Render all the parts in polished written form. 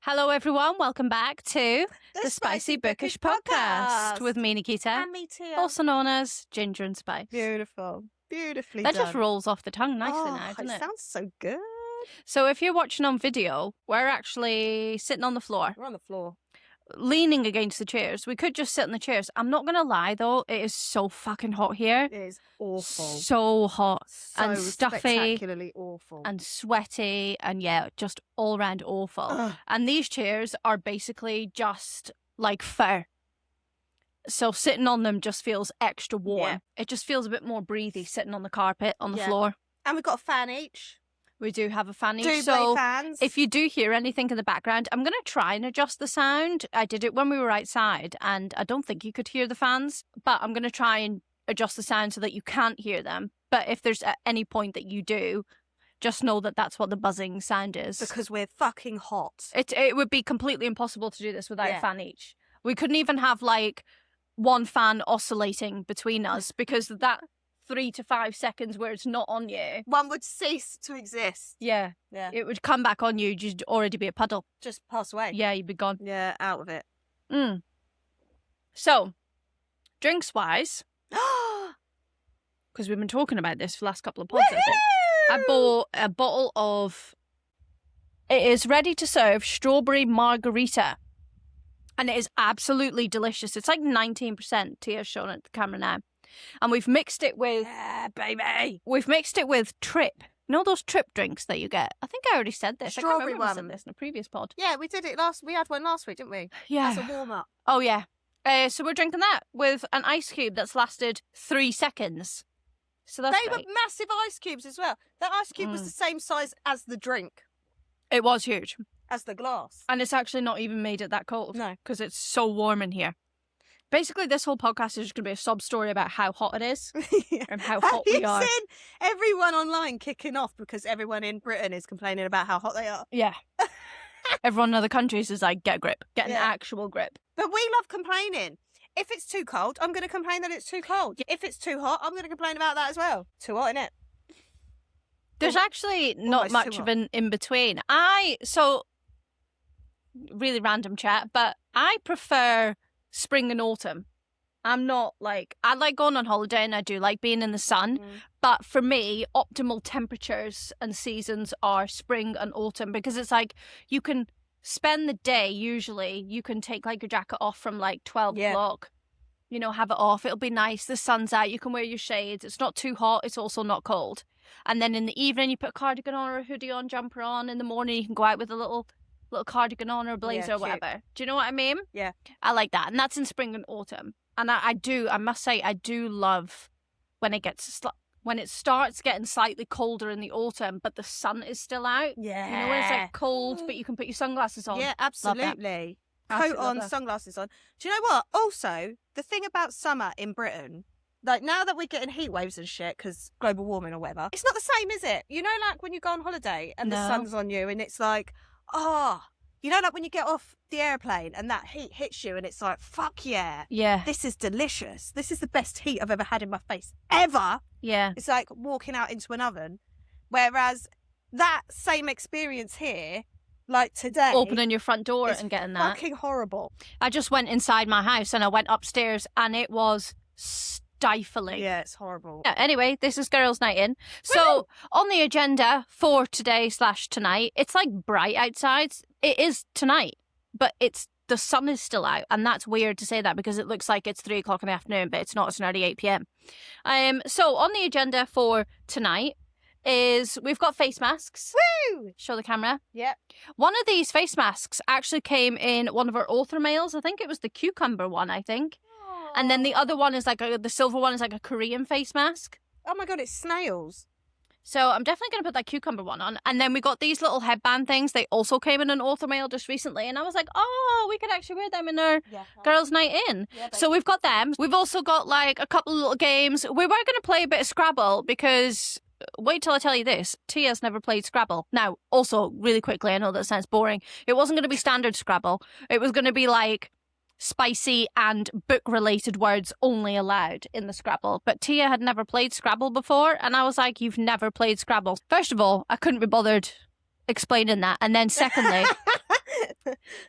Hello, everyone. Welcome back to the Spicy Bookish Podcast with me, Nikita, and me, Tia. also known as Ginger and Spice. Beautiful. Beautifully that done. just rolls off the tongue nicely now, doesn't it? It sounds so good. So if you're watching on video, we're actually sitting on the floor. We're on the floor. Leaning against the chairs. We could just sit in the chairs. I'm not going to lie, though. It is so fucking hot here. It is awful. So hot. So and stuffy. Spectacularly awful. And sweaty. And yeah, just all round awful. Ugh. And these chairs are basically just like fur. So sitting on them just feels extra warm. Yeah. It just feels a bit more breathy sitting on the carpet, on the Yeah. floor. And we've got a fan each. We do have a fan each. Two So fans. if you do hear anything in the background, I'm going to try and adjust the sound. I did it when we were outside and I don't think you could hear the fans, but I'm going to try and adjust the sound so that you can't hear them. But if there's at any point that you do, just know that that's what the buzzing sound is. Because we're fucking hot. It would be completely impossible to do this without Yeah. a fan each. We couldn't even have like one fan oscillating between us because that 3 to 5 seconds where it's not on you. One would cease to exist. Yeah. Yeah. It would come back on you. You'd already be a puddle. Just pass away. Yeah, you'd be gone. Yeah, out of it. So, drinks-wise, because we've been talking about this for the last couple of pods, I think. I bought a bottle of... It is ready to serve strawberry margarita. And it is absolutely delicious. It's like 19%. Tia's showing it to the camera now. And we've mixed it with... Yeah, baby. We've mixed it with Trip. You know those Trip drinks that you get? I think I already said this. Strawberry I can't remember if I one. said this in a previous pod. Yeah, we did it we had one last week, didn't we? Yeah. As a warm-up. Oh, yeah. So we're drinking that with an ice cube that's lasted 3 seconds. So that's They great. were massive ice cubes as well. That ice cube was the same size as the drink, It was huge. as the glass. And it's actually not even made it that cold. No. Because it's so warm in here. Basically, this whole podcast is just going to be a sob story about how hot it is and how hot we are. You've seen everyone online kicking off because everyone in Britain is complaining about how hot they are. Yeah. Everyone in other countries is like, get a grip. Get an Yeah. actual grip. But we love complaining. If it's too cold, I'm going to complain that it's too cold. If it's too hot, I'm going to complain about that as well. Too hot, innit? There's actually not almost much too of an in-between. Really random chat, but I prefer spring and autumn. I'm not like, I like going on holiday and I do like being in the sun, but for me, optimal temperatures and seasons are spring and autumn because it's like you can spend the day, usually, you can take like your jacket off from like 12 Yeah. o'clock, you know, have it off, it'll be nice, the sun's out, you can wear your shades, it's not too hot, it's also not cold. And then in the evening, you put a cardigan on or a hoodie on, jumper on. In the morning, you can go out with a little cardigan on or a blazer Yeah, or cute. whatever. Do you know what I mean? Yeah. I like that. And that's in spring and autumn. And I must say, I do love when it gets, when it starts getting slightly colder in the autumn, but the sun is still out. Yeah. You know, when it's like cold, but you can put your sunglasses on. Yeah, absolutely. Coat Absolutely love on, that. sunglasses on. Do you know what? Also, the thing about summer in Britain, like now that we're getting heat waves and shit because global warming or whatever, it's not the same, is it? You know, like when you go on holiday and the No. sun's on you and it's like, you know, like when you get off the airplane and that heat hits you and it's like, fuck yeah. Yeah. This is delicious. This is the best heat I've ever had in my face ever. Yeah. It's like walking out into an oven. Whereas that same experience here, like today, Opening your front door is and getting that. fucking horrible. I just went inside my house and I went upstairs and it was stifling. Yeah, it's horrible. Yeah, anyway, this is Girls' Night In. So, on the agenda for today/tonight, it's like bright outside. It is tonight, but the sun is still out, and that's weird to say that because it looks like it's 3 o'clock in the afternoon, but it's not. It's nearly 8 p.m. So, on the agenda for tonight is we've got face masks. Woo! Show the camera. Yep. One of these face masks actually came in one of our author mails. I think it was the cucumber one, I think. And then the other one is the silver one is like a Korean face mask. Oh my god, it's snails. So I'm definitely going to put that cucumber one on. And then we got these little headband things. They also came in an author mail just recently. And I was like, oh, we could actually wear them in our Girls' Night In. Yeah, So we've got them. We've also got like a couple of little games. We were going to play a bit of Scrabble because... Wait till I tell you this. Tia's never played Scrabble. Now, also, really quickly, I know that sounds boring. It wasn't going to be standard Scrabble. It was going to be like spicy and book-related words only allowed in the Scrabble. But Tia had never played Scrabble before, and I was like, you've never played Scrabble. First of all, I couldn't be bothered explaining that. And then secondly,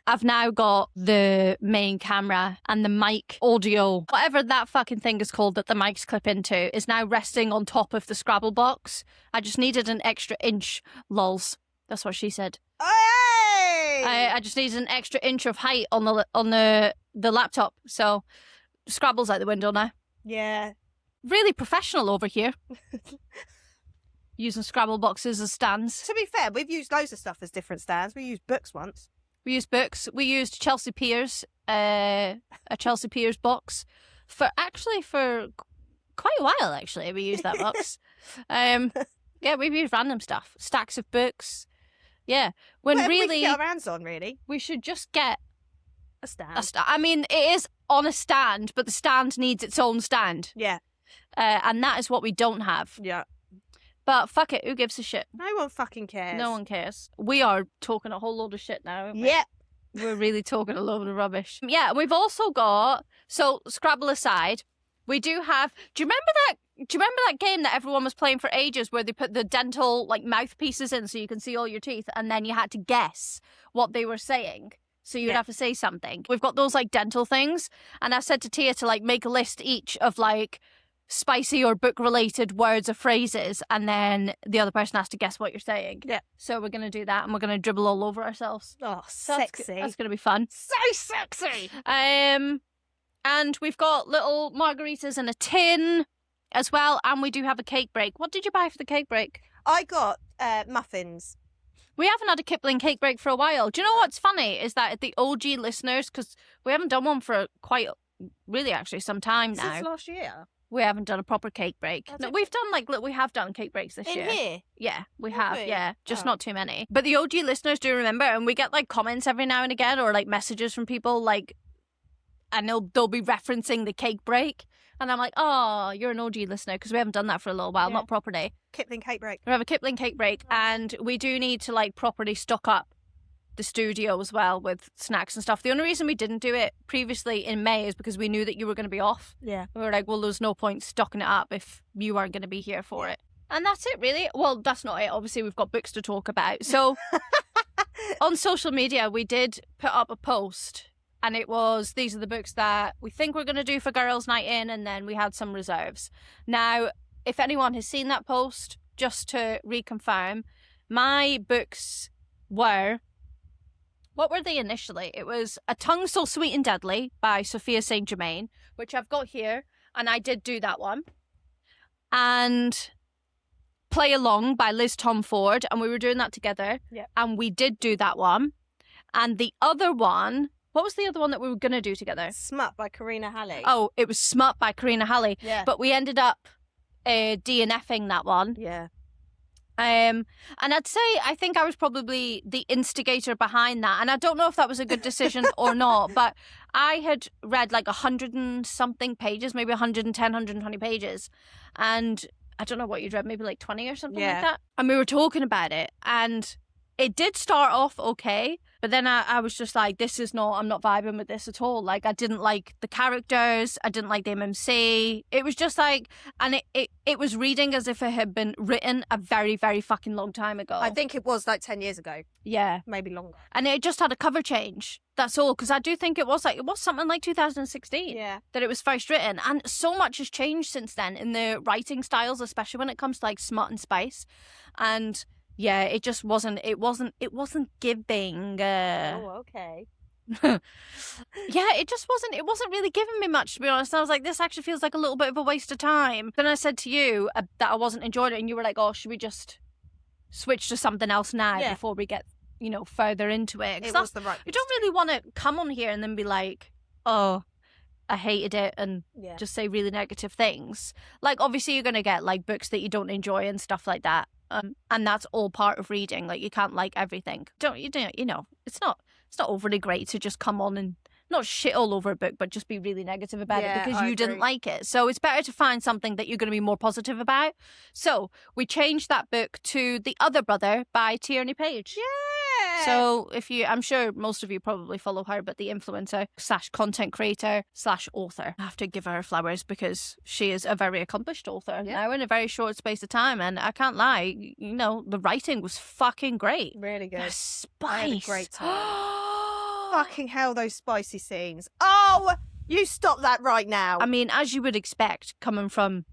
I've now got the main camera and the mic audio, whatever that fucking thing is called that the mics clip into, is now resting on top of the Scrabble box. I just needed an extra inch, lols. That's what she said. Hey! I just needed an extra inch of height on the laptop. So Scrabble's out the window now. Yeah. Really professional over here. Using Scrabble boxes as stands. To be fair, we've used loads of stuff as different stands. We used books once. We used books. We used Chelsea Piers, a Chelsea Piers box for quite a while. Actually, we used that box. Yeah, we've used random stuff, stacks of books. Yeah, when Whatever really we can get our hands on, really. we should just get A stand. I mean, it is on a stand, but the stand needs its own stand, Yeah. and that is what we don't have. Yeah. But fuck it, who gives a shit? No one fucking cares. No one cares. We are talking a whole load of shit now, aren't we? Yep. We're really talking a load of rubbish. Yeah, we've also got, so Scrabble aside, we do have, do you remember that game that everyone was playing for ages where they put the dental like mouthpieces in so you can see all your teeth and then you had to guess what they were saying? So you'd have to say something. We've got those like dental things, and I said to Tia to like make a list each of like spicy or book related words or phrases, and then the other person has to guess what you're saying. Yeah. So we're gonna do that, and we're gonna dribble all over ourselves. Oh, So sexy. That's gonna be fun. So sexy. And we've got little margaritas in a tin as well, and we do have a cake break. What did you buy for the cake break? I got muffins. We haven't had a Kipling cake break for a while. Do you know what's funny is that the OG listeners, because we haven't done one for quite really actually some time now. Since last year. We haven't done a proper cake break. Has No, it- we've done we have done cake breaks this In year. here. Yeah, we Have have. we? Yeah, just Oh. not too many. But the OG listeners do remember, and we get like comments every now and again, or like messages from people, like, and they'll be referencing the cake break, and I'm like, oh, you're an OG listener because we haven't done that for a little while, Yeah. not properly. Kipling cake break. We have a Kipling cake break, and we do need to like properly stock up the studio as well with snacks and stuff. The only reason we didn't do it previously in May is because we knew that you were going to be off. Yeah. We were like, well, there's no point stocking it up if you aren't going to be here for it. And that's it, really. Well, that's not it. Obviously, we've got books to talk about. So on social media, we did put up a post, and it was, these are the books that we think we're going to do for Girls' Night In, and then we had some reserves. Now, if anyone has seen that post, just to reconfirm, my books were, what were they initially? It was A Tongue So Sweet and Deadly by Sophia St. Germain, which I've got here, and I did do that one. And Play Along by Liz Tomforde, and we were doing that together. Yeah. And we did do that one. And the other one, what was the other one that we were going to do together? Smut by Karina Halley. Oh, it was Smut by Karina Halley. Yeah. But we ended up DNFing that one. Yeah. And I'd say I think I was probably the instigator behind that. And I don't know if that was a good decision or not, but I had read like 100 and something pages, maybe 110, 120 pages. And I don't know what you'd read, maybe like 20 or something like Yeah. that. And we were talking about it, and it did start off okay, but then I was just like, I'm not vibing with this at all. Like, I didn't like the characters, I didn't like the MMC. It was just like, and it was reading as if it had been written a very, very fucking long time ago. I think it was like 10 years ago, Yeah. maybe longer. And it just had a cover change. That's all, because I do think it was something like 2016 Yeah. that it was first written, and so much has changed since then in the writing styles, especially when it comes to like smut and spice. And yeah, it just wasn't giving. Oh, okay. Yeah, it wasn't really giving me much, to be honest. I was like, this actually feels like a little bit of a waste of time. Then I said to you that I wasn't enjoying it, and you were like, oh, should we just switch to something else now Yeah. before we get, further into it? 'Cause It was the right. you don't really want to come on here and then be like, oh, I hated it, and Yeah. just say really negative things. Like, obviously you're going to get like books that you don't enjoy and stuff like that. And that's all part of reading. Like, you can't like everything. It's not overly great to just come on and not shit all over a book, but just be really negative about Yeah, it because I you didn't agree. like it. So it's better to find something that you're going to be more positive about. So we changed that book to The Other Brother by Tierney Page. Yeah. So I'm sure most of you probably follow her, but the influencer / content creator / author. I have to give her flowers because she is a very accomplished author now in a very short space of time. And I can't lie, the writing was fucking great. Really good. The spice. I had a great time. Fucking hell, those spicy scenes. Oh, you stop that right now. I mean, as you would expect, coming from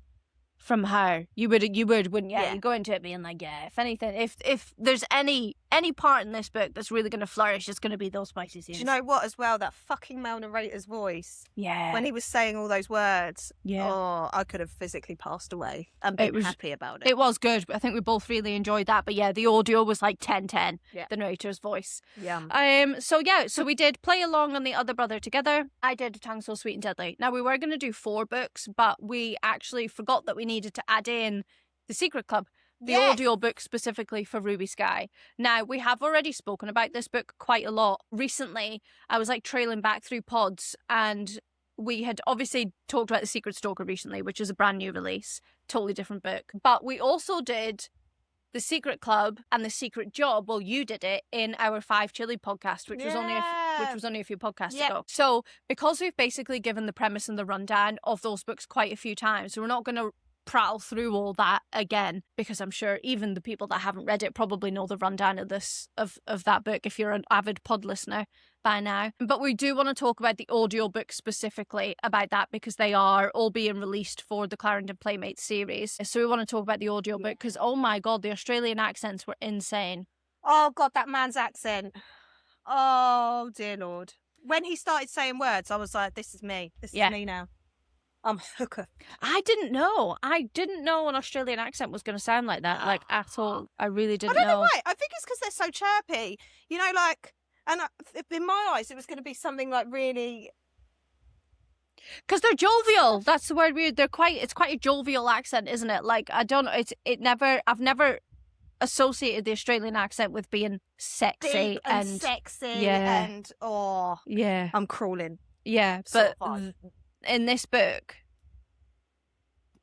her, you would, wouldn't you? Yeah. You go into it being like, yeah, if anything, if there's any part in this book that's really going to flourish, it's going to be those spicy scenes. Do you know what as well? That fucking male narrator's voice. Yeah. When he was saying all those words. Yeah. Oh, I could have physically passed away and been happy about it. It was good. I think we both really enjoyed that. But yeah, the audio was like 10/10. Yeah. The narrator's voice. Yeah. So we did play along on The Other Brother together. I did Tongue So Sweet and Deadly. Now we were going to do 4 books, but we actually forgot that we needed to add in The Secret Club. The audio book specifically for Ruby Skye. Now, we have already spoken about this book quite a lot. Recently, I was like trailing back through pods, and we had obviously talked about The Secret Stalker recently, which is a brand new release, totally different book. But we also did The Secret Club and The Secret Job. Well, you did it in our 5 Chili podcast, which was only a few podcasts ago. So because we've basically given the premise and the rundown of those books quite a few times, so we're not going to prattle through all that again, because I'm sure even the people that haven't read it probably know the rundown of this of that book if you're an avid pod listener by now. But we do want to talk about the audiobook specifically about that, because they are all being released for the Clarendon Playmates series. So we want to talk about the audiobook because, oh my god, the Australian accents were insane. Oh god, that man's accent. Oh dear lord. When he started saying words, I was like, this is me. This is me now. I'm hooker. I didn't know an Australian accent was going to sound like that, like at all. I really didn't know. I don't know why. I think it's because they're so chirpy. You know, like, and in my eyes, it was going to be something like really. Because they're jovial. That's the word. It's quite a jovial accent, isn't it? Like, I don't know. I've never associated the Australian accent with being sexy deep and sexy and I'm crawling. Yeah, but in this book,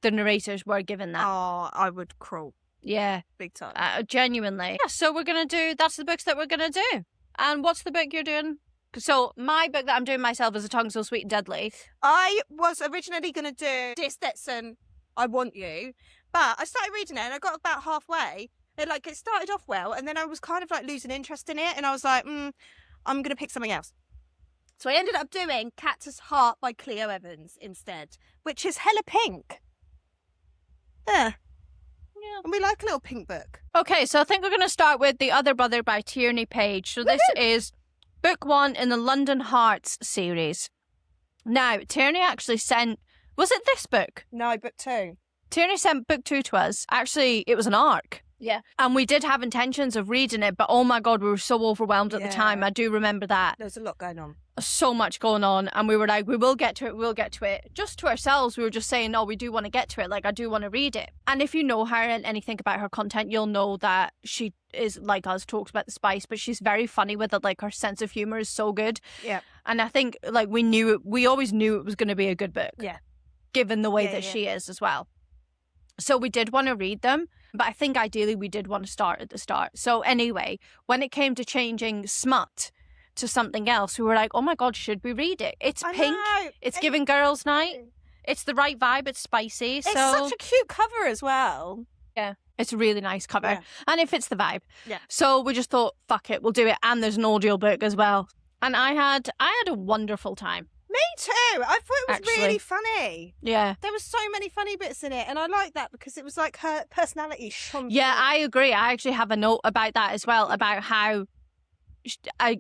the narrators were given that. Oh, I would crawl. Yeah. Big time. Genuinely. Yeah, so that's the books that we're going to do. And what's the book you're doing? So my book that I'm doing myself is A Tongue So Sweet and Deadly. I was originally going to do Dear Stetson, I Want You, but I started reading it and I got about halfway. It started off well, and then I was kind of like losing interest in it, and I was like, I'm going to pick something else. So I ended up doing Cactus Heart by Clio Evans instead, which is hella pink. Yeah. And we like a little pink book. Okay, so I think we're going to start with The Other Brother by Tierney Page. So this is book 1 in the London Hearts series. Now, Tierney actually sent... Was it this book? No, book 2. Tierney sent book 2 to us. Actually, it was an arc. Yeah. And we did have intentions of reading it, but oh my god, we were so overwhelmed at the time. I do remember that. There's a lot going on. So much going on, and we were like, we will get to it, we'll get to it. Just to ourselves, we were just saying, no, we do want to get to it. Like, I do want to read it. And if you know her and anything about her content, you'll know that she is, like us, talks about the spice, but she's very funny with it. Like, her sense of humor is so good. Yeah. And I think, like, we always knew it was going to be a good book. Yeah. Given the way that she is as well. So we did want to read them, but I think ideally we did want to start at the start. So anyway, when it came to changing smut to something else, we were like, oh my god, should we read it? It's pink. It's giving girls' night. It's the right vibe. It's spicy. It's such a cute cover as well. Yeah. It's a really nice cover. Yeah. And it fits the vibe. Yeah. So we just thought, fuck it, we'll do it. And there's an audiobook as well. And I had a wonderful time. Me too. I thought it was really funny. Yeah. There were so many funny bits in it, and I like that because it was like her personality shone through. Yeah, I agree. I actually have a note about that as well, about how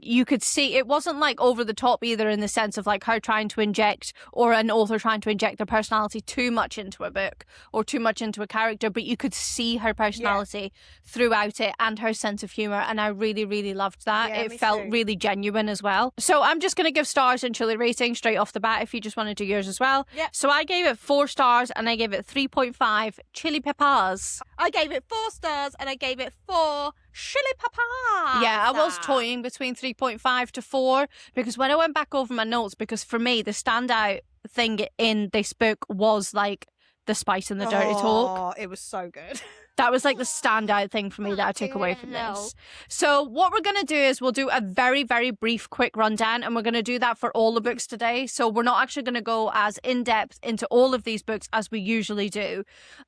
you could see it wasn't like over the top either, in the sense of like her trying to inject, or an author trying to inject their personality too much into a book or too much into a character, but you could see her personality throughout it and her sense of humor, and I really, really loved that. It felt really genuine as well. So I'm just going to give stars and chili rating straight off the bat if you just want to do yours as well. Yeah. So I gave it 4 stars and I gave it 3.5 chili peppers. I gave it 4 stars and I gave it 4 chili peppers. Yeah, I was toying between 3.5 to 4, because when I went back over my notes, because for me the standout thing in this book was like the spice and the dirty talk. Oh, it was so good. That was like the standout thing for me that I took away from this. So what we're going to do is we'll do a very, very brief, quick rundown, and we're going to do that for all the books today. So we're not actually going to go as in-depth into all of these books as we usually do,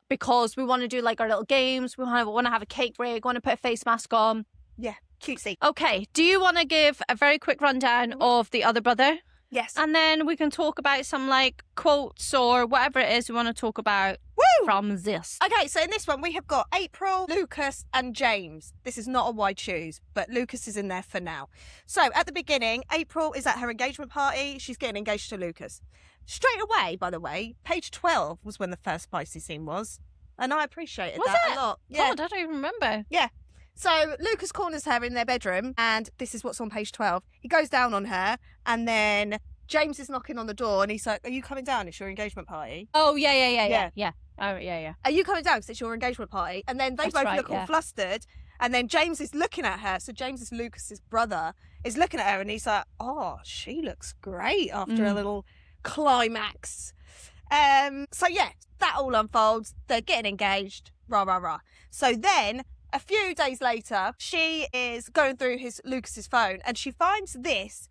because we want to do like our little games. We want to have a cake break, want to put a face mask on. Yeah, cutesy. Okay, do you want to give a very quick rundown of the other brother? Yes. And then we can talk about some like quotes or whatever it is we want to talk about from this. Okay, so in this one we have got April, Lucas and James. This is not a wide choose, but Lucas is in there for now. So at the beginning, April is at her engagement party. She's getting engaged to Lucas. Straight away, by the way, page 12 was when the first spicy scene was. And I appreciated Was that it? a lot. Yeah. God, I don't even remember. Yeah. So Lucas corners her in their bedroom, and this is what's on page 12. He goes down on her, and then James is knocking on the door, and he's like, "Are you coming down? It's your engagement party." Oh, yeah. Yeah. Oh, yeah. Are you coming down? Because it's your engagement party. And then they That's both right, look all flustered, and then James is looking at her. So James is Lucas's brother, is looking at her, and he's like, "Oh, she looks great after a little climax." So yeah, that all unfolds. They're getting engaged. Rah, rah, rah. So then a few days later, she is going through Lucas's phone, and she finds this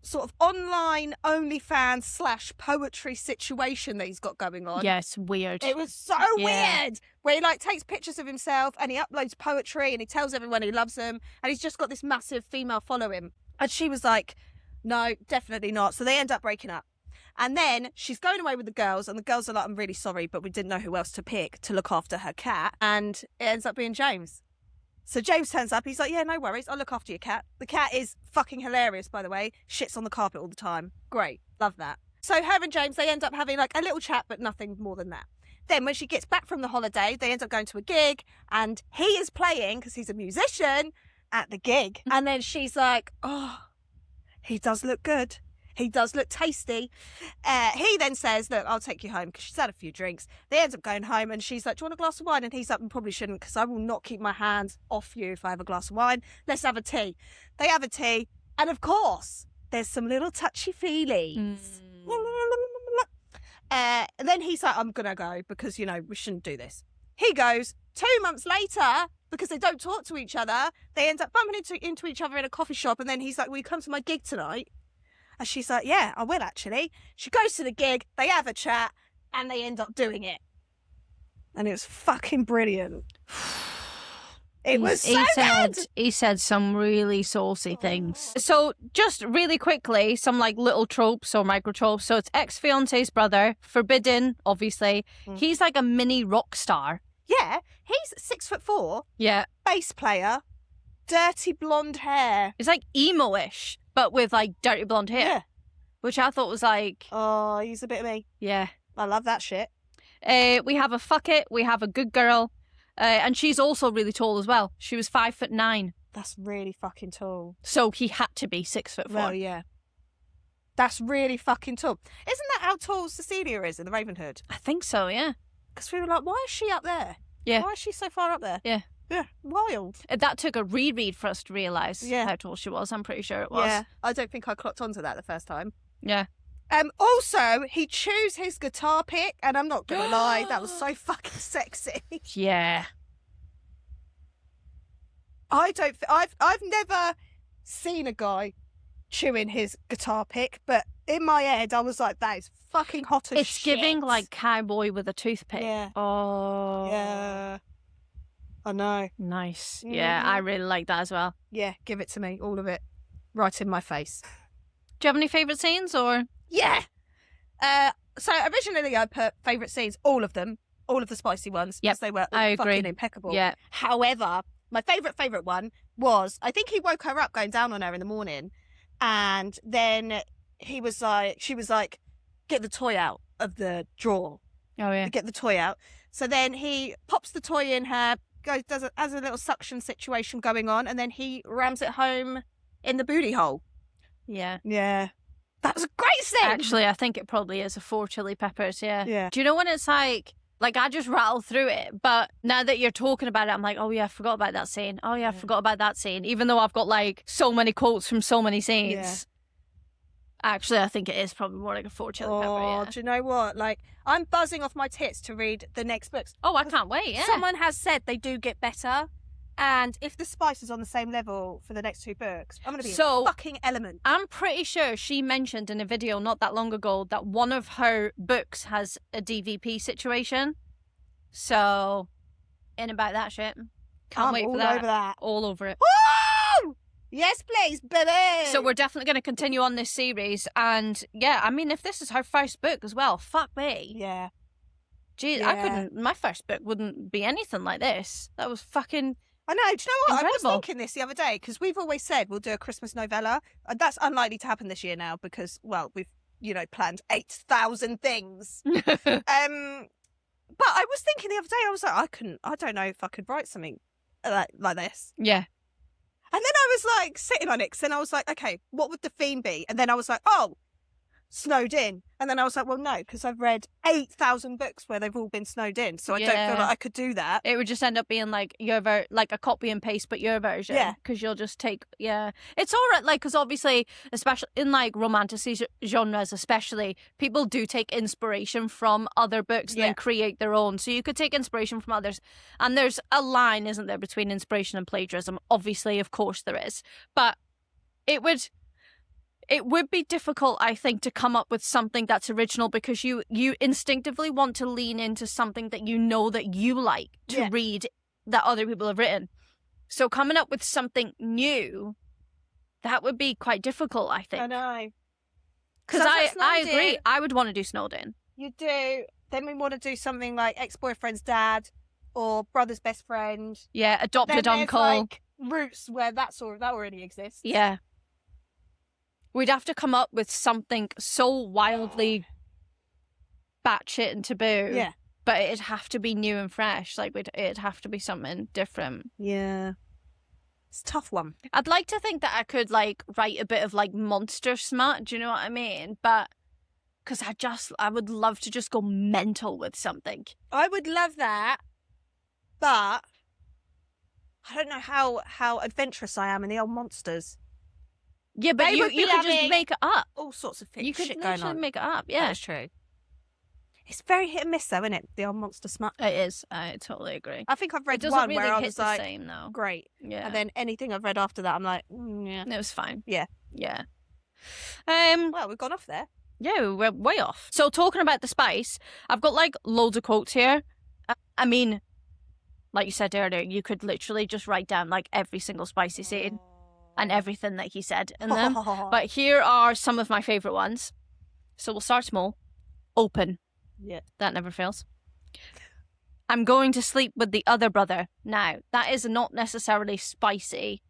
sort of online OnlyFans / poetry situation that he's got going on. Yes, weird. It was so weird. Where he like takes pictures of himself and he uploads poetry and he tells everyone he loves them, and he's just got this massive female following. And she was like, "No, definitely not." So they end up breaking up. And then she's going away with the girls, and the girls are like, "I'm really sorry, but we didn't know who else to pick to look after her cat." And it ends up being James. So James turns up. He's like, "Yeah, no worries. I'll look after your cat." The cat is fucking hilarious, by the way. Shits on the carpet all the time. Great. Love that. So her and James, they end up having like a little chat, but nothing more than that. Then when she gets back from the holiday, they end up going to a gig, and he is playing, because he's a musician, at the gig. And then she's like, "Oh, he does look good. He does look tasty." He then says, "Look, I'll take you home," because she's had a few drinks. They end up going home, and she's like, "Do you want a glass of wine?" And he's like, "I probably shouldn't, because I will not keep my hands off you if I have a glass of wine. Let's have a tea." They have a tea, and of course, there's some little touchy-feelies. Then he's like, "I'm going to go, because, you know, we shouldn't do this." He goes. 2 months later, because they don't talk to each other, they end up bumping into each other in a coffee shop, and then he's like, "Will you come to my gig tonight?" And she's like, "Yeah, I will, actually." She goes to the gig, they have a chat, and they end up doing it. And it was fucking brilliant. It was so good. He said some really saucy things. So just really quickly, some like little tropes or micro tropes. So it's ex-fiance's brother, forbidden, obviously. He's like a mini rock star. Yeah, he's 6'4", Yeah. bass player, dirty blonde hair. It's like emo-ish, but with like dirty blonde hair. Yeah. Which I thought was like... Oh, he's a bit of me. Yeah. I love that shit. We have a fuck it. We have a good girl. And she's also really tall as well. She was 5'9". That's really fucking tall. So he had to be 6'4". Well, yeah. That's really fucking tall. Isn't that how tall Cecilia is in the Ravenhood? I think so, yeah. Because we were like, why is she up there? Yeah. Why is she so far up there? Yeah. Yeah, wild. That took a reread for us to realise Yeah. how tall she was. I'm pretty sure it was. Yeah, I don't think I clocked onto that the first time. Yeah. Also, he chose his guitar pick, and I'm not gonna lie, that was so fucking sexy. Yeah. I've never seen a guy chewing his guitar pick, but in my head, I was like, that is fucking hot as It's shit. giving like cowboy with a toothpick. Yeah. Oh. Yeah. I know. Nice. Yeah, I really like that as well. Yeah, give it to me, all of it, right in my face. Do you have any favourite scenes or? Yeah. So originally I put favourite scenes, all of them, all of the spicy ones, Yep, because they were I fucking agree. impeccable. Yeah. However, my favourite one was, I think he woke her up going down on her in the morning, and then she was like, "Get the toy out of the drawer." Oh, yeah. Get the toy out. So then he pops the toy in her, has a little suction situation going on, and then he rams it home in the booty hole. Yeah. Yeah. That was a great scene. Actually, I think it probably is a 4 chili peppers, yeah. Yeah. Do you know when it's like I just rattle through it, but now that you're talking about it, I'm like, oh yeah, I forgot about that scene. Oh yeah, I forgot about that scene. Even though I've got like so many quotes from so many scenes. Yeah. Actually, I think it is probably more like a 4 chili pepper, yeah. Do you know what? Like, I'm buzzing off my tits to read the next books. Oh, I can't wait, yeah. Someone has said they do get better. And if the spice is on the same level for the next 2 books, I'm going to be a fucking element. I'm pretty sure she mentioned in a video not that long ago that one of her books has a DVP situation. So, in about that shit. Can't wait for that. All over that. All over it. Yes, please, baby. So we're definitely going to continue on this series. And yeah, I mean, if this is her first book as well, fuck me. Yeah. Jeez, Yeah. I couldn't, my first book wouldn't be anything like this. That was fucking I know. Do you know what? I was incredible. thinking this the other day because we've always said we'll do a Christmas novella. That's unlikely to happen this year now because, well, we've, planned 8,000 things. But I was thinking the other day, I was like, I don't know if I could write something like this. Yeah. And then I was like sitting on it, and I was like, okay, what would the theme be? And then I was like, oh, snowed in. And then I was like, well, no, because I've read 8,000 books where they've all been snowed in, so I don't feel like I could do that. It would just end up being like like a copy and paste, but your version. Yeah. Because you'll just take, It's all right, like, because obviously, especially in like romantic genres, especially, people do take inspiration from other books and then create their own. So you could take inspiration from others. And there's a line, isn't there, between inspiration and plagiarism? Obviously, of course there is. But it would be difficult, I think, to come up with something that's original because you instinctively want to lean into something that you know that you like to read that other people have written. So coming up with something new, that would be quite difficult, I think. I know. Because I agree. I would want to do Snowden. You do. Then we want to do something like ex-boyfriend's dad or brother's best friend. Yeah, adopted then uncle. There's, like, roots where that already exists. Yeah. We'd have to come up with something so wildly batshit and taboo. Yeah. But it'd have to be new and fresh. Like, it'd have to be something different. Yeah. It's a tough one. I'd like to think that I could, like, write a bit of, like, monster smut. Do you know what I mean? But, because I would love to just go mental with something. I would love that. But I don't know how adventurous I am in the old monsters. Yeah, but you could just make it up. All sorts of You could shit going on. make it up, yeah. That's true. It's very hit and miss though, isn't it? The old monster smut. It is. I totally agree. I think I've read It doesn't one really where I hit was the like, same, though. great. Yeah. And then anything I've read after that, I'm like, yeah. It was fine. Yeah. Yeah. Well, we've gone off there. Yeah, we're way off. So talking about the spice, I've got like loads of quotes here. I mean, like you said earlier, you could literally just write down like every single spicy scene and everything that he said in them. But here are some of my favourite ones. So we'll start small. Open. Yeah. That never fails. I'm going to sleep with the other brother. Now, that is not necessarily spicy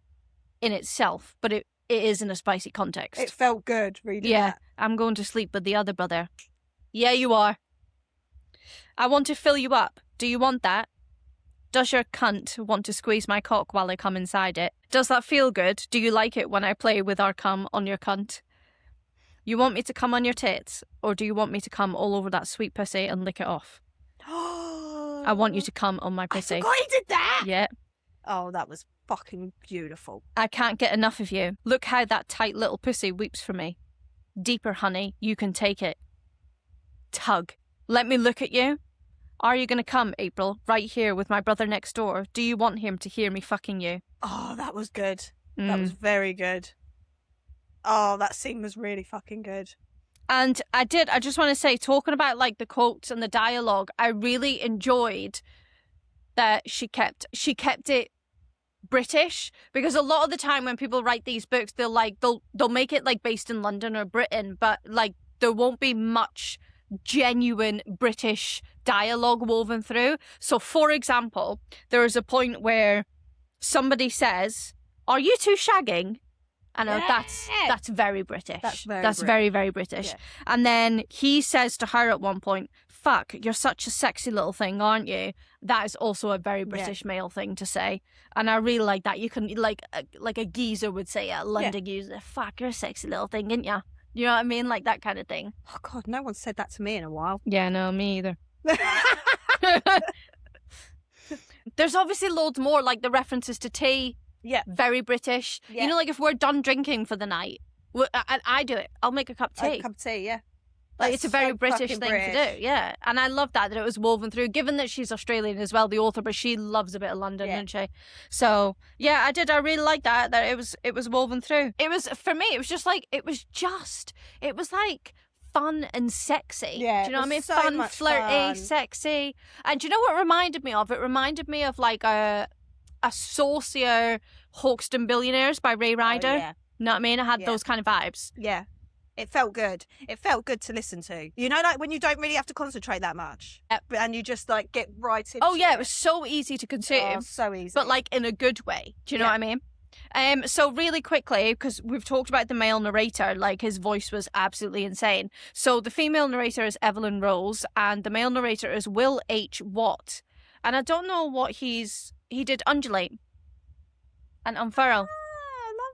in itself, but it is in a spicy context. It felt good reading that. I'm going to sleep with the other brother. Yeah, you are. I want to fill you up. Do you want that? Does your cunt want to squeeze my cock while I come inside it? Does that feel good? Do you like it when I play with our cum on your cunt? You want me to come on your tits? Or do you want me to come all over that sweet pussy and lick it off? I want you to come on my pussy. I forgot he did that! Yeah. Oh, that was fucking beautiful. I can't get enough of you. Look how that tight little pussy weeps for me. Deeper, honey. You can take it. Tug. Let me look at you. Are you going to come, April, right here with my brother next door? Do you want him to hear me fucking you? Oh, that was good. That was very good. Oh, that scene was really fucking good. And I just want to say, talking about like the quotes and the dialogue, I really enjoyed that she kept it British, because a lot of the time when people write these books, they'll make it like based in London or Britain, but like there won't be much genuine British dialogue woven through. So for example, there is a point where somebody says, "Are you two shagging?" I know that's very British. That's very, very British. Yeah. And then he says to her at one point, "Fuck, you're such a sexy little thing, aren't you?" That is also a very British male thing to say. And I really like that. You can, like a geezer would say, a London geezer, "Fuck, you're a sexy little thing, ain't ya?" You know what I mean? Like that kind of thing. Oh, God, no one's said that to me in a while. Yeah, no, me either. There's obviously loads more, like the references to tea. Yeah. Very British. Yeah. You know, like if we're done drinking for the night, and I do it, I'll make a cup of tea. A cup of tea, yeah. Like, it's a very British thing to do, yeah. And I love that it was woven through, given that she's Australian as well, the author, but she loves a bit of London, doesn't she? So, yeah, I really like that it was woven through. It was, for me, it was just like, it was like fun and sexy. Yeah, do you know what I mean? so Fun, much flirty, fun. sexy. And do you know what it reminded me of? It reminded me of like a saucier, Hoxton Billionaires by Ray Ryder. Oh, yeah. You know what I mean? I had Yeah. those kind of vibes. Yeah. It felt good. It felt good to listen to. You know, like when you don't really have to concentrate that much. Yep. And you just like get right into Oh, yeah, it was so easy to consume. Oh, so easy. But like in a good way. Do you know what I mean? So really quickly, because we've talked about the male narrator, like his voice was absolutely insane. So the female narrator is Evelyn Rose and the male narrator is Will H. Watt. And I don't know what he did Undulate and Unfurl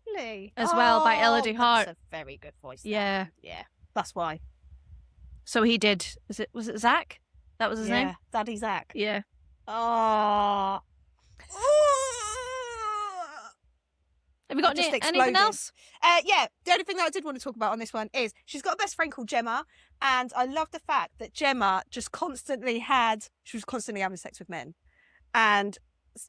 Lovely. as well by Elodie Hart. That's a very good voice. Yeah. Yeah. That's why. So he did, was it Zach? That was his name? Daddy Zach. Yeah. Oh. Have you got Just anything exploded. else? Yeah, the only thing that I did want to talk about on this one is she's got a best friend called Gemma, and I love the fact that Gemma she was constantly having sex with men, and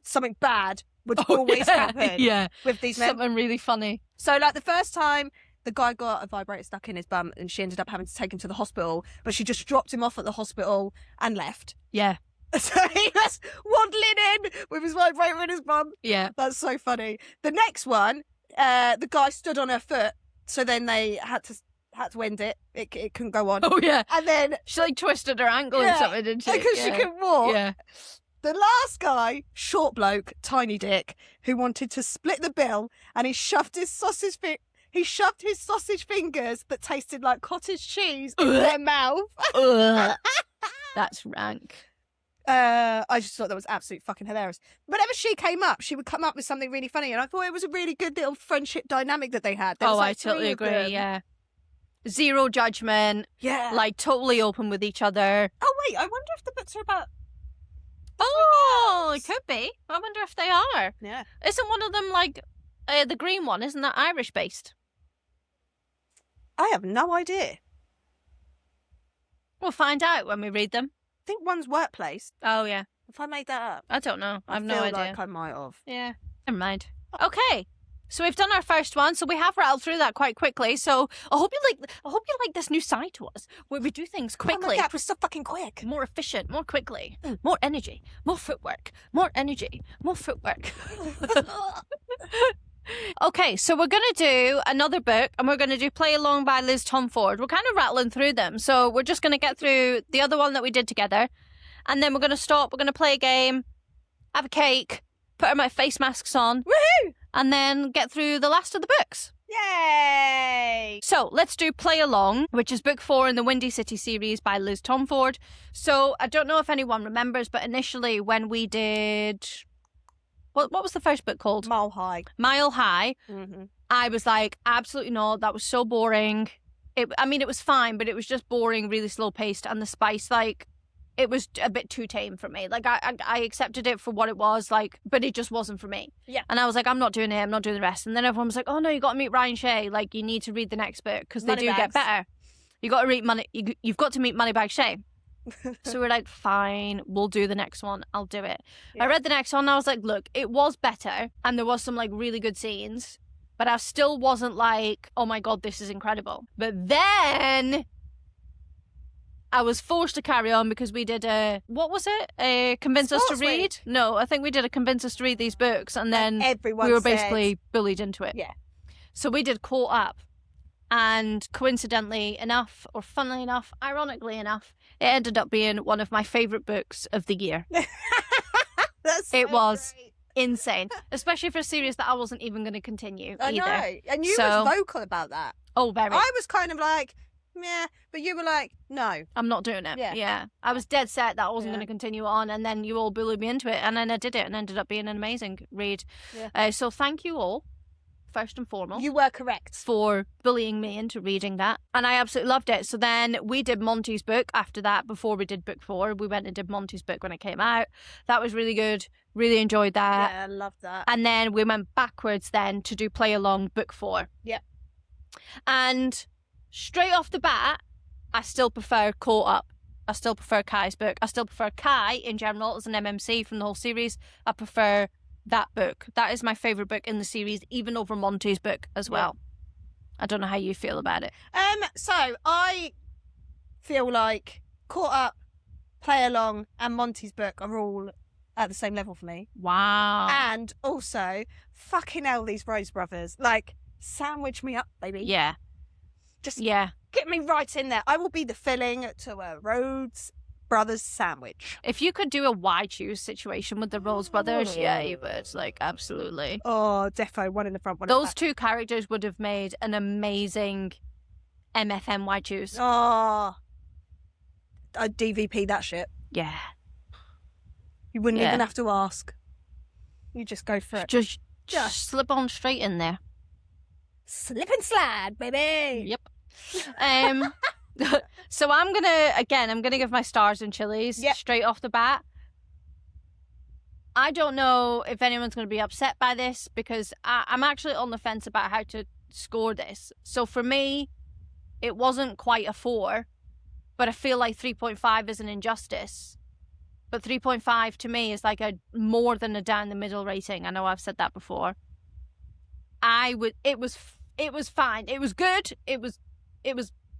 something bad would always happen with these men. Something really funny. So, like, the first time the guy got a vibrator stuck in his bum and she ended up having to take him to the hospital, but she just dropped him off at the hospital and left. Yeah. So he was waddling in with his vibrator in his bum. Yeah. That's so funny. The next one, the guy stood on her foot, so then they had to end it. It couldn't go on. Oh, yeah. And then She like twisted her ankle or something, didn't she? because she couldn't walk. Yeah. The last guy, short bloke, tiny dick, who wanted to split the bill, and he shoved his sausage fingers that tasted like cottage cheese in their mouth. Ugh. That's rank. I just thought that was absolutely fucking hilarious. Whenever she came up, she would come up with something really funny, and I thought it was a really good little friendship dynamic that they had. There was, I totally three of agree. them. Yeah. Zero judgment. Yeah. Like totally open with each other. Oh wait, I wonder if the books are about. Oh, it could be. I wonder if they are. Yeah. Isn't one of them like the green one? Isn't that Irish based? I have no idea. We'll find out when we read them. I think one's workplace. Oh yeah. If I made that up, I don't know. I have no feel idea. like I might have. Yeah. Never mind. Okay. So we've done our first one, so we have rattled through that quite quickly. So I hope you like this new side to us, where we do things quickly. Oh my God, it was so fucking quick. More efficient, more quickly, more energy, more footwork, more energy, more footwork. Okay, so we're going to do another book, and we're going to do Play Along by Liz Tomforde. We're kind of rattling through them, so we're just going to get through the other one that we did together, and then we're going to stop, we're going to play a game, have a cake, put our face masks on, Woohoo! and then get through the last of the books. Yay! So let's do Play Along, which is book 4 in the Windy City series by Liz Tomforde. So I don't know if anyone remembers, but initially when we did... What was the first book called? Mile High. Mile High. Mm-hmm. I was like, absolutely not. That was so boring. It was fine, but it was just boring, really slow paced, and the spice, like, it was a bit too tame for me. Like, I accepted it for what it was, like, but it just wasn't for me. Yeah. And I was like, I'm not doing it. I'm not doing the rest. And then everyone was like, oh no, you got to meet Ryan Shea. Like, you need to read the next book because they do get better. You got to read You've got to meet Moneybag Shea. So we're like, fine, we'll do the next one. I'll do it. Yeah. I read the next one and I was like, look, it was better and there was some like really good scenes, but I still wasn't like, oh my God, this is incredible. But then I was forced to carry on because we did what was it? A Convince Us to Read? No, I think we did a Convince Us to Read these books and then everyone we were said... basically bullied into it. Yeah. So we did Caught Up. And coincidentally enough, or funnily enough, ironically enough, it ended up being one of my favourite books of the year. It was insane, especially for a series that I wasn't even going to continue I either. know. And you was vocal about that. Oh, very. I was kind of like, yeah, but you were like, no. I'm not doing it. Yeah. Yeah. I was dead set that I wasn't going to continue on, and then you all bullied me into it, and then I did it, and ended up being an amazing read. Yeah. So thank you all, first and foremost. You were correct. For bullying me into reading that. And I absolutely loved it. So then we did Monty's book after that, before we did book 4. We went and did Monty's book when it came out. That was really good. Really enjoyed that. Yeah, I love that. And then we went backwards then to do Play Along book 4. Yeah. And straight off the bat, I still prefer Caught Up. I still prefer Kai's book. I still prefer Kai in general as an MMC from the whole series. I prefer that book. That is my favourite book in the series, even over Monty's book as well. I don't know how you feel about it. So I feel like Caught Up, Play Along, and Monty's book are all at the same level for me. Wow. And also, fucking hell, these Rose brothers. Like, sandwich me up, baby. Yeah. Just Yeah. get me right in there. I will be the filling to a Rhodes Brothers sandwich. If you could do a why choose situation with the Rose brothers, yeah, you would. Like, absolutely. Oh, defo, one in the front, one in the Those back. two characters would have made an amazing MFM why choose. Oh, I'd DVP that shit. Yeah. You wouldn't Yeah. even have to ask. You just go for it. Just Just- slip on straight in there. Slip and slide, baby. Yep. So I'm gonna give my stars and chilies Yep. straight off the bat. I don't know if anyone's going to be upset by this because I'm actually on the fence about how to score this. So for me, it wasn't quite a 4, but I feel like 3.5 is an injustice. But 3.5 to me is like a more than a down the middle rating. I know I've said that before. It was fine. It was good. It was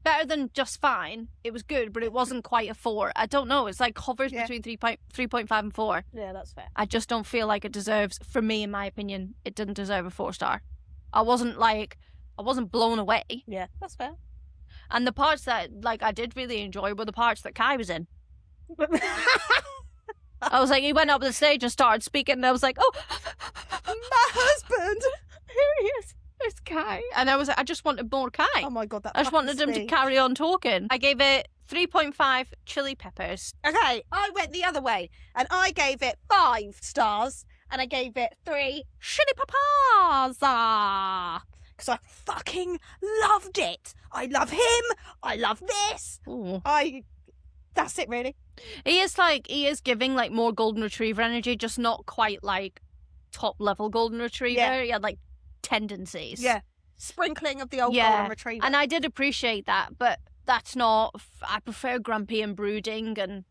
better than just fine. It was good, but it wasn't quite a 4. I don't know. It's like hovers Yeah. between 3.5 and 4. Yeah, that's fair. I just don't feel like it deserves, for me, in my opinion, it didn't deserve a 4-star. I wasn't blown away. Yeah, that's fair. And the parts that, like, I did really enjoy were the parts that Skye was in. I was like, he went up the stage and started speaking, and I was like, oh, My husband. here he is. There's Skye. And I just wanted more Skye. Oh my god, that I just wanted him to speech. carry on talking. I gave it 3.5 chili peppers. Okay, I went the other way, and I gave it 5 stars, and I gave it 3 chili peppers. Because I fucking loved it. I love him. I love this. Ooh. That's it, really. He is giving like more golden retriever energy, just not quite like top level golden retriever. Yeah. He had like tendencies. Yeah. Sprinkling of the old Yeah. golden retriever. And I did appreciate that, but that's not. I prefer grumpy and brooding, and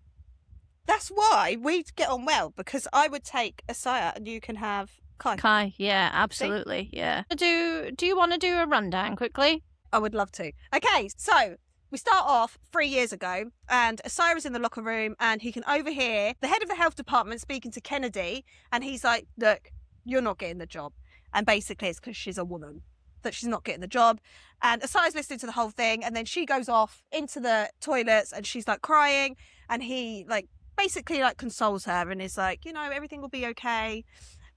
That's why we get on well, because I would take a Saya and you can have Kai. Skye. Yeah, absolutely. Yeah. Do you want to do a rundown quickly? I would love to. Okay, so we start off 3 years ago, and Asira's in the locker room, and he can overhear the head of the health department speaking to Kennedy, and he's like, look, you're not getting the job. And basically it's because she's a woman that she's not getting the job. And Asira's listening to the whole thing, and then she goes off into the toilets, and she's like crying, and he like basically like consoles her and is like, you know, everything will be okay.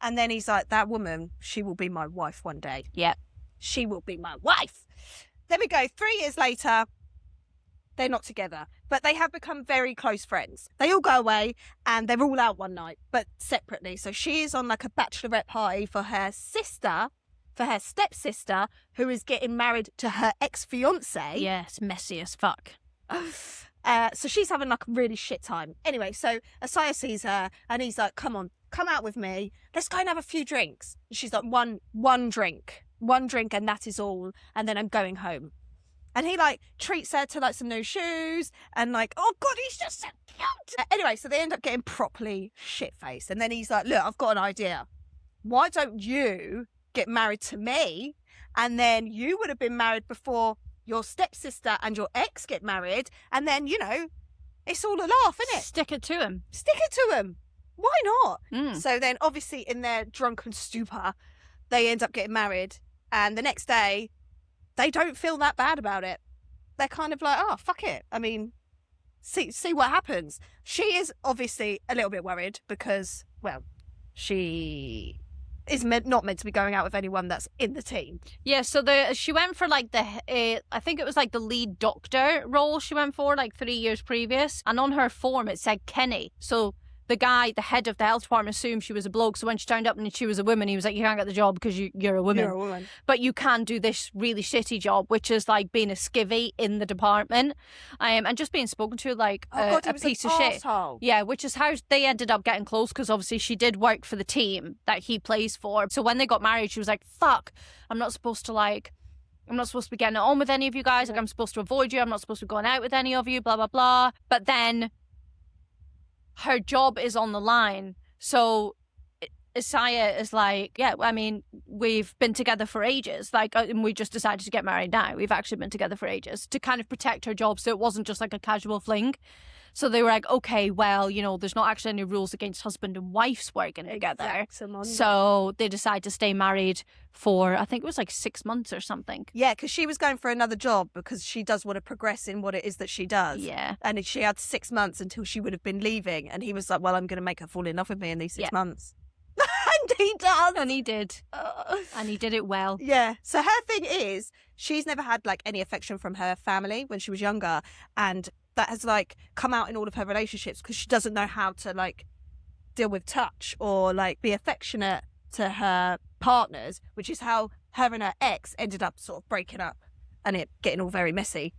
And then he's like, that woman, she will be my wife one day. Yep. She will be my wife. There we go. 3 years later, they're not together, but they have become very close friends. They all go away and they're all out one night, but separately. So she is on like a bachelorette party for her sister, for her stepsister, who is getting married to her ex-fiance. Yes, messy as fuck. So she's having like a really shit time. Anyway, so Asaya sees her and he's like, come on, come out with me. Let's go and have a few drinks. And she's like, one drink and that is all. And then I'm going home. And he like treats her to like some new shoes and like, oh God, he's just so cute. Anyway, so they end up getting properly shit-faced. And then he's like, look, I've got an idea. Why don't you get married to me? And then you would have been married before your stepsister and your ex get married. And then, you know, it's all a laugh, isn't it? Stick it to him. Stick it to him. Why not? Mm. So then obviously in their drunken stupor, they end up getting married. And the next day, they don't feel that bad about it. They're kind of like, oh, fuck it. I mean, see what happens. She is obviously a little bit worried because, well, she is not meant to be going out with anyone that's in the team. Yeah, so she went for like I think it was like the lead doctor role she went for like 3 years previous. And on her form it said Kenny. So the guy, the head of the health department, assumed she was a bloke. So when she turned up and she was a woman, he was like, you can't get the job because you're a woman. You're a woman. But you can do this really shitty job, which is like being a skivvy in the department. And just being spoken to like Oh God, a piece of shit. Arsehole. Yeah, which is how they ended up getting close because obviously she did work for the team that he plays for. So when they got married, she was like, fuck, I'm not supposed to be getting it on with any of you guys. Like, I'm supposed to avoid you. I'm not supposed to be going out with any of you, blah, blah, blah. But then her job is on the line. So Isaiah is like, yeah, I mean, we've been together for ages. Like, and we just decided to get married now. We've actually been together for ages to kind of protect her job. So it wasn't just like a casual fling. So they were like, okay, well, you know, there's not actually any rules against husband and wife's working together. So they decide to stay married for, I think it was like 6 months or something. Yeah, because she was going for another job because she does want to progress in what it is that she does. Yeah. And she had 6 months until she would have been leaving. And he was like, well, I'm going to make her fall in love with me in these 6 months. And he does. And he did. And he did it well. Yeah. So her thing is, she's never had like any affection from her family when she was younger. And that has like come out in all of her relationships because she doesn't know how to like deal with touch or like be affectionate to her partners, which is how her and her ex ended up sort of breaking up and it getting all very messy.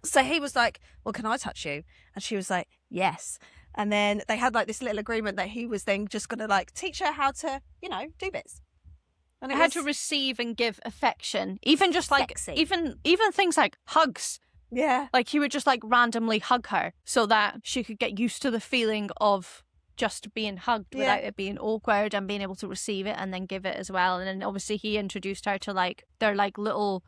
So he was like, well, can I touch you? And she was like, yes. And then they had like this little agreement that he was then just going to like teach her how to, you know, do bits. And it had to receive and give affection, even just like, sexy. even things like hugs. Yeah. Like he would just like randomly hug her so that she could get used to the feeling of just being hugged without it being awkward and being able to receive it and then give it as well. And then obviously he introduced her to like their like little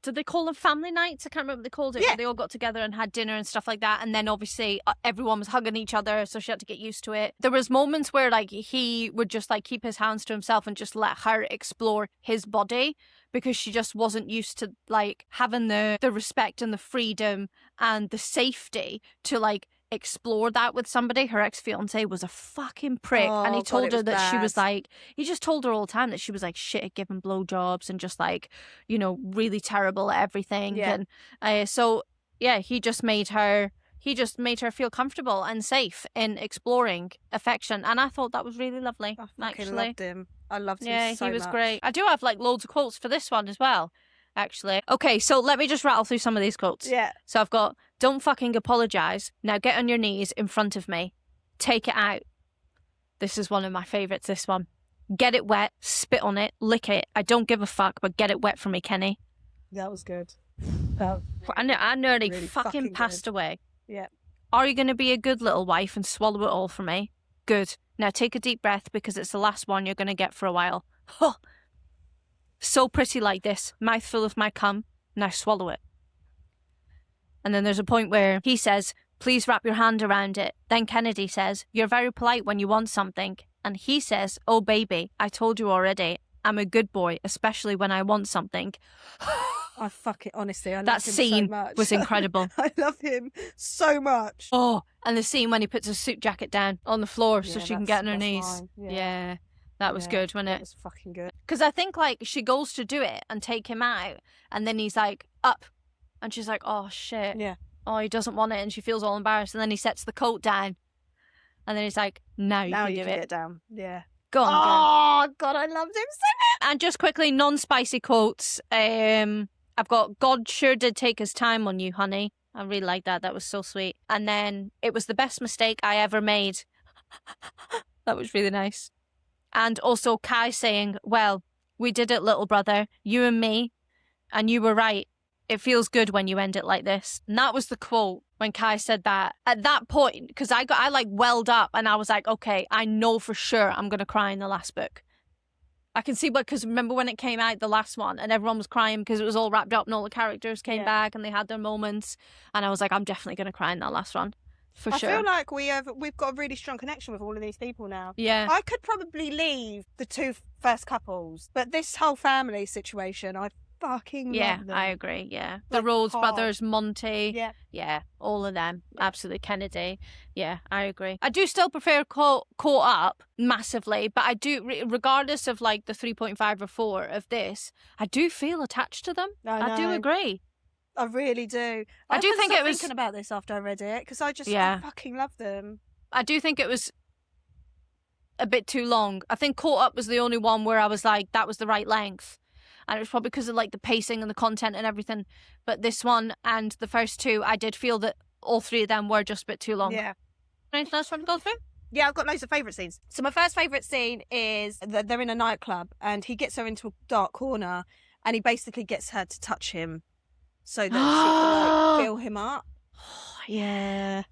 did they call them family nights? I can't remember what they called it. Yeah. But they all got together and had dinner and stuff like that. And then obviously everyone was hugging each other, so she had to get used to it. There was moments where like he would just like keep his hands to himself and just let her explore his body because she just wasn't used to like having the respect and the freedom and the safety to like explore that with somebody. Her ex-fiance was a fucking prick, and he told her that she was like, he just told her all the time that she was like shit at giving blowjobs and just like, you know, really terrible at everything. And so yeah, he just made her feel comfortable and safe in exploring affection, and I thought that was really lovely. I loved him. I loved him so much. Yeah, he was great. I do have like loads of quotes for this one as well, actually. Okay, so let me just rattle through some of these quotes. Yeah. So I've got, don't fucking apologise. Now get on your knees in front of me. Take it out. This is one of my favourites, this one. Get it wet, spit on it, lick it. I don't give a fuck, but get it wet for me, Kenny. That was good. I nearly really fucking passed away. Yeah. Are you going to be a good little wife and swallow it all for me? Good. Now take a deep breath because it's the last one you're going to get for a while. Huh. So pretty like this, mouthful of my cum, now swallow it. And then there's a point where he says, please wrap your hand around it. Then Kennedy says, you're very polite when you want something. And he says, oh baby, I told you already, I'm a good boy, especially when I want something. I fuck it, honestly. I love that him scene so much. was incredible. I love him so much. Oh, and the scene when he puts his suit jacket down on the floor so she can get on her knees. Fine. Yeah, that was good, wasn't it? That was fucking good. Because I think like she goes to do it and take him out, and then he's like up, and she's like, oh shit. Yeah. Oh, he doesn't want it, and she feels all embarrassed, and then he sets the coat down, and then he's like, now you can do get it. it down. Yeah. Go on. Oh God, I loved him so much. And just quickly, non-spicy quotes. I've got, God sure did take his time on you, honey. I really like that. That was so sweet. And then, it was the best mistake I ever made. That was really nice. And also Kai saying, well, we did it, little brother. You and me. And you were right. It feels good when you end it like this. And that was the quote when Kai said that. At that point, because I like welled up and I was like, okay, I know for sure I'm going to cry in the last book. I can see, because remember when it came out, the last one, and everyone was crying because it was all wrapped up and all the characters came back and they had their moments. And I was like, I'm definitely going to cry in that last one. For sure. I feel like we've got a really strong connection with all of these people now. Yeah. I could probably leave the two first couples, but this whole family situation, I fucking love them. I agree. Yeah, the Like, Rhodes hard. brothers, Monty. Yeah, all of them. Absolutely, Kennedy. Yeah, I agree. I do still prefer caught up massively, but I do, regardless of like the 3.5 or 4 of this, I do feel attached to them. I do agree. I really do. I do think it was thinking about this after I read it because I fucking love them. I do think it was a bit too long. I think Caught Up was the only one where I was like, that was the right length. And it was probably because of like the pacing and the content and everything. But this one and the first 2, I did feel that all 3 of them were just a bit too long. Yeah. Anything else you want to go through? Yeah, I've got loads of favourite scenes. So my first favourite scene is that they're in a nightclub and he gets her into a dark corner and he basically gets her to touch him so that she can like fill him up. Yeah.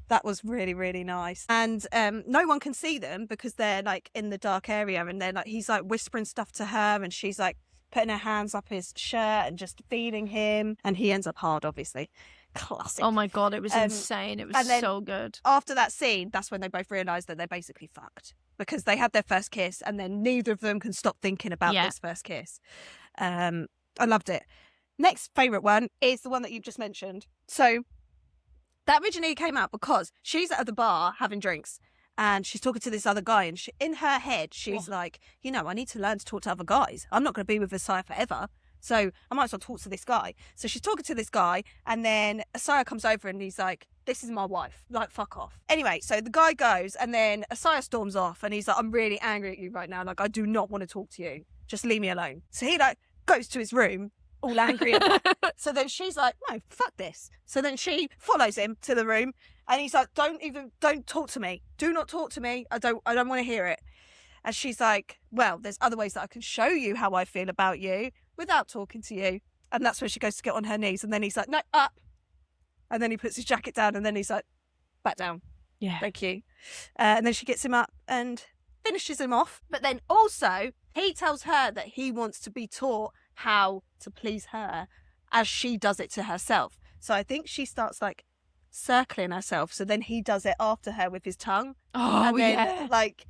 That was really, really nice. And no one can see them because they're like in the dark area and they're like, he's like whispering stuff to her and she's like putting her hands up his shirt and just feeding him. And he ends up hard, obviously. Classic. Oh my God, it was insane. It was so good. After that scene, that's when they both realise that they're basically fucked. Because they had their first kiss and then neither of them can stop thinking about this first kiss. I loved it. Next favourite one is the one that you've just mentioned. So that originally came out because she's at the bar having drinks and she's talking to this other guy and in her head, she's like, I need to learn to talk to other guys. I'm not going to be with Asaya forever. So I might as well talk to this guy. So she's talking to this guy and then Asaya comes over and he's like, this is my wife. Like, fuck off. Anyway, so the guy goes and then Asaya storms off and he's like, I'm really angry at you right now. Like, I do not want to talk to you. Just leave me alone. So he goes to his room all angry at her. So then she's like, no, fuck this. So then she follows him to the room and he's like, don't talk to me. Do not talk to me. I don't want to hear it. And she's like, well, there's other ways that I can show you how I feel about you without talking to you. And that's when she goes to get on her knees. And then he's like, no, up. And then he puts his jacket down and then he's like, back down. Yeah. Thank you. And then she gets him up and finishes him off. But then also he tells her that he wants to be taught how to please her as she does it to herself. So I think she starts like circling herself. So then he does it after her with his tongue. Oh, and then, yeah. like,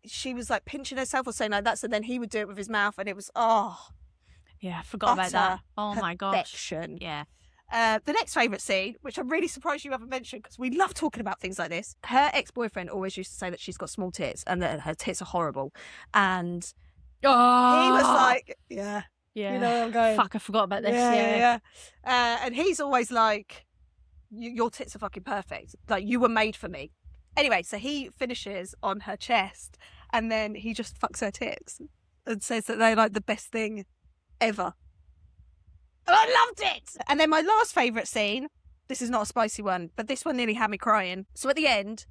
she was like pinching herself or saying like that. So then he would do it with his mouth and it was, Yeah, I forgot about that. utter Oh my gosh. perfection. Yeah. The next favourite scene, which I'm really surprised you haven't mentioned because we love talking about things like this. Her ex-boyfriend always used to say that she's got small tits and that her tits are horrible. And Oh. he was like, yeah, yeah. you know where I'm going. Fuck, I forgot about this. Yeah. And he's always like, your tits are fucking perfect. Like, you were made for me. Anyway, so he finishes on her chest and then he just fucks her tits and says that they're like the best thing ever. And I loved it. And then my last favourite scene, this is not a spicy one, but this one nearly had me crying. So at the end,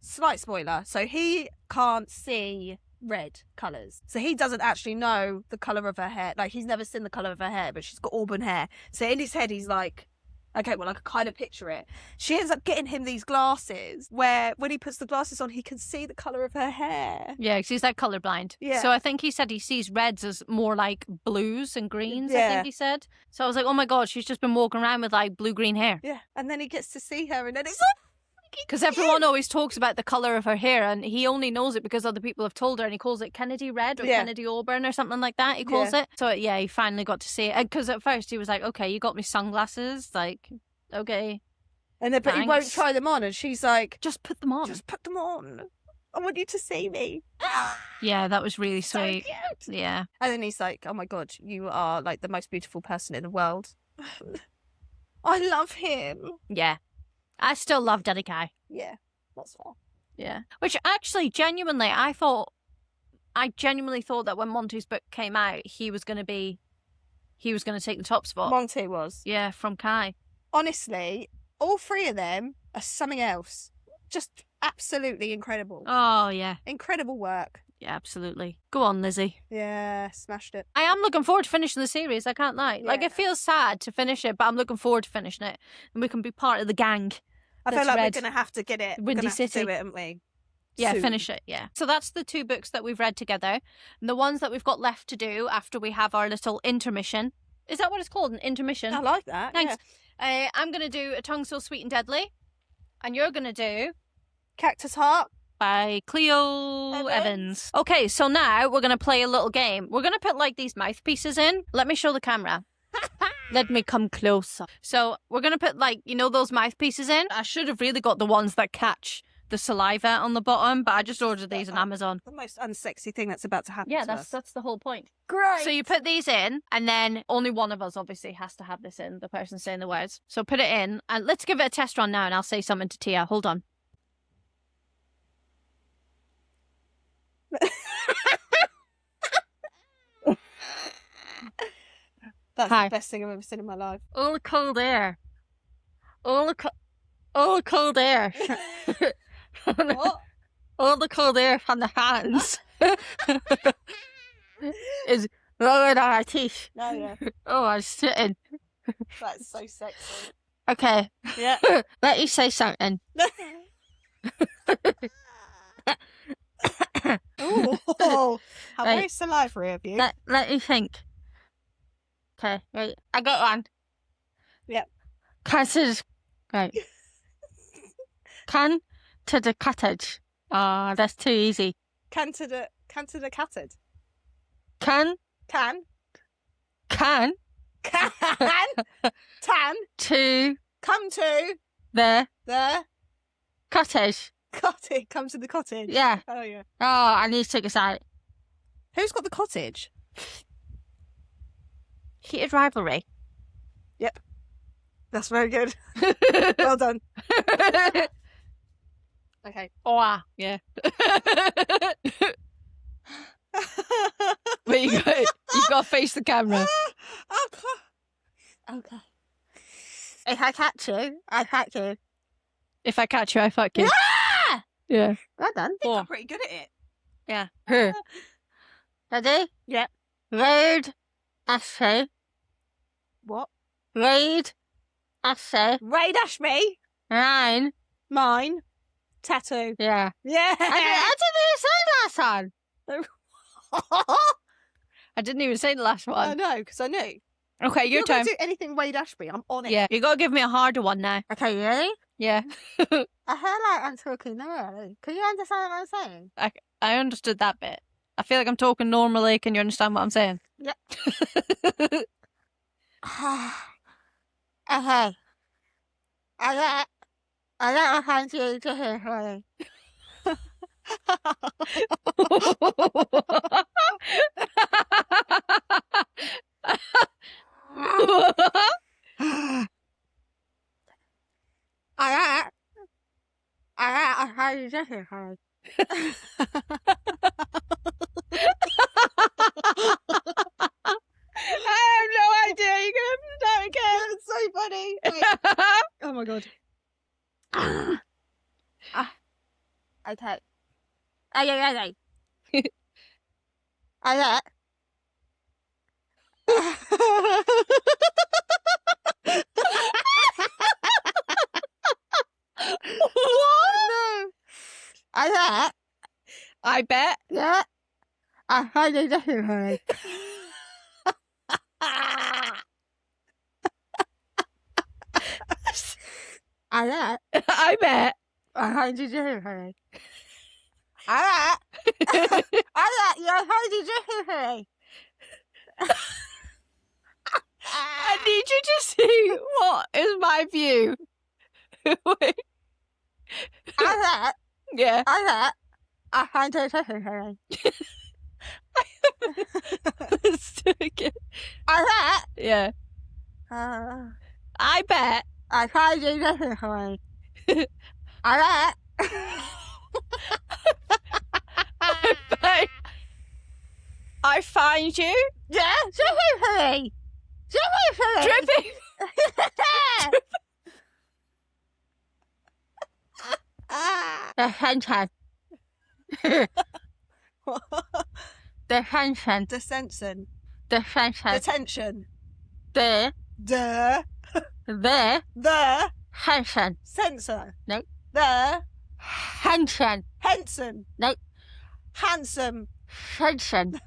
slight spoiler, so he can't see red colours. So he doesn't actually know the colour of her hair. Like, he's never seen the colour of her hair, but she's got auburn hair. So in his head, he's like, okay, well, I can kind of picture it. She ends up getting him these glasses where when he puts the glasses on, he can see the colour of her hair. Yeah, because he's like colourblind. Yeah. So I think he said he sees reds as more like blues and greens, I Yeah. think he said. So I was like, oh my God, she's just been walking around with like blue-green hair. Yeah. And then he gets to see her and then it's like, Because everyone always talks about the colour of her hair and he only knows it because other people have told her and he calls it Kennedy red or Yeah. Kennedy auburn or something like that, he calls it. So yeah, he finally got to see it. Because at first he was like, okay, you got me sunglasses, like, okay. And then, but he won't Thanks. try them on. And she's like, Just put them on. just put them on. I want you to see me. Yeah, that was really So sweet. cute. Yeah. And then he's like, oh my God, you are like the most beautiful person in the world. I love him. Yeah. I still love Daddy Kai. Yeah, that's fair. Yeah. Which actually, genuinely, I genuinely thought that when Monty's book came out, he was going to take the top spot. Monty was. Yeah, from Kai. Honestly, all three of them are something else. Just absolutely incredible. Oh, yeah. Incredible work. Yeah, absolutely. Go on, Lizzie. Yeah, smashed it. I am looking forward to finishing the series, I can't lie. Like, Yeah. it feels sad to finish it, but I'm looking forward to finishing it. And we can be part of the gang. I feel That's like read we're going to have to get it. Windy we're gonna have City. to do it, haven't we? Yeah, Soon. finish it, yeah. So that's the 2 books that we've read together. And the ones that we've got left to do after we have our little intermission. Is that what it's called? An intermission? I like that. Thanks. Yeah. I'm going to do A Tongue So Sweet and Deadly. And you're going to do Cactus Heart. by Clio Evans. Okay, so now we're going to play a little game. We're going to put like these mouthpieces in. Let me show the camera. Let me come closer. So we're going to put like, you know, those mouthpieces in. I should have really got the ones that catch the saliva on the bottom, but I just ordered these on Amazon. The most unsexy thing that's about to happen Yeah, to us. that's the whole point. Great. So you put these in, and then only one of us obviously has to have this in, the person saying the words. So put it in, and let's give it a test run now, and I'll say something to Tia. Hold on. That's Hi. the best thing I've ever seen in my life. All the cold air. All the cold air. What? All the cold air from the hands is lower than our teeth. No, yeah. Oh, I'm sitting. That's so sexy. Okay, Yeah. let you say something. Ooh. How Right. very salivary of you. Let you think. Okay, right. I got one. Yep. Cottage. Right. Can to the cottage. Ah, that's too easy. Can to the catted. Can Can. Can Tan. to Come to the the cottage. cottage. Come to the cottage. Yeah. Oh, yeah. Oh, I need to take this out. Who's got the cottage? Heated rivalry. Yep. That's very good. Well done. Okay. Oh, yeah. But you got to face the camera. Okay. If I catch you, I catch you. If I catch you, I fuck you. Ah! Yeah. Well done. I think Oh. I'm pretty good at it. Yeah. Ready? Yep. Road essay. What? Raid essay. Ray dash me. Nine. Mine. Tattoo. Yeah. Yeah. I didn't even say the last one. I didn't even say the last I one. know, because I knew. Okay, your You're turn. going to do anything Wade Ashby. I'm on it. Yeah. You got to give me a harder one now. Okay, ready? Yeah. I feel like I'm talking normally. Can you understand what I'm saying? I understood that bit. I feel like I'm talking normally. Can you understand what I'm saying? Yep. Okay. I don't find you to hear me. I find you to hear me. I have no idea. You're going to have to start again. It's so funny. Wait. Oh my god. Okay. Okay. Okay. What? I bet. Yeah. I find you to hear me. I bet. I find you to hear me. I you find you to hear me. I need you to see what is my view. Wait. Yeah. I find you to hear me. Let's do it again. Yeah. I bet. I find you to hear me. I bet. I find you. Yeah, Drippy. Dripping. The sunshine. The sunshine. The sensen. The sunshine. The tension. The The sunshine. sensor. No. The Sunshine. Henson. No. Handsome. Sunshine.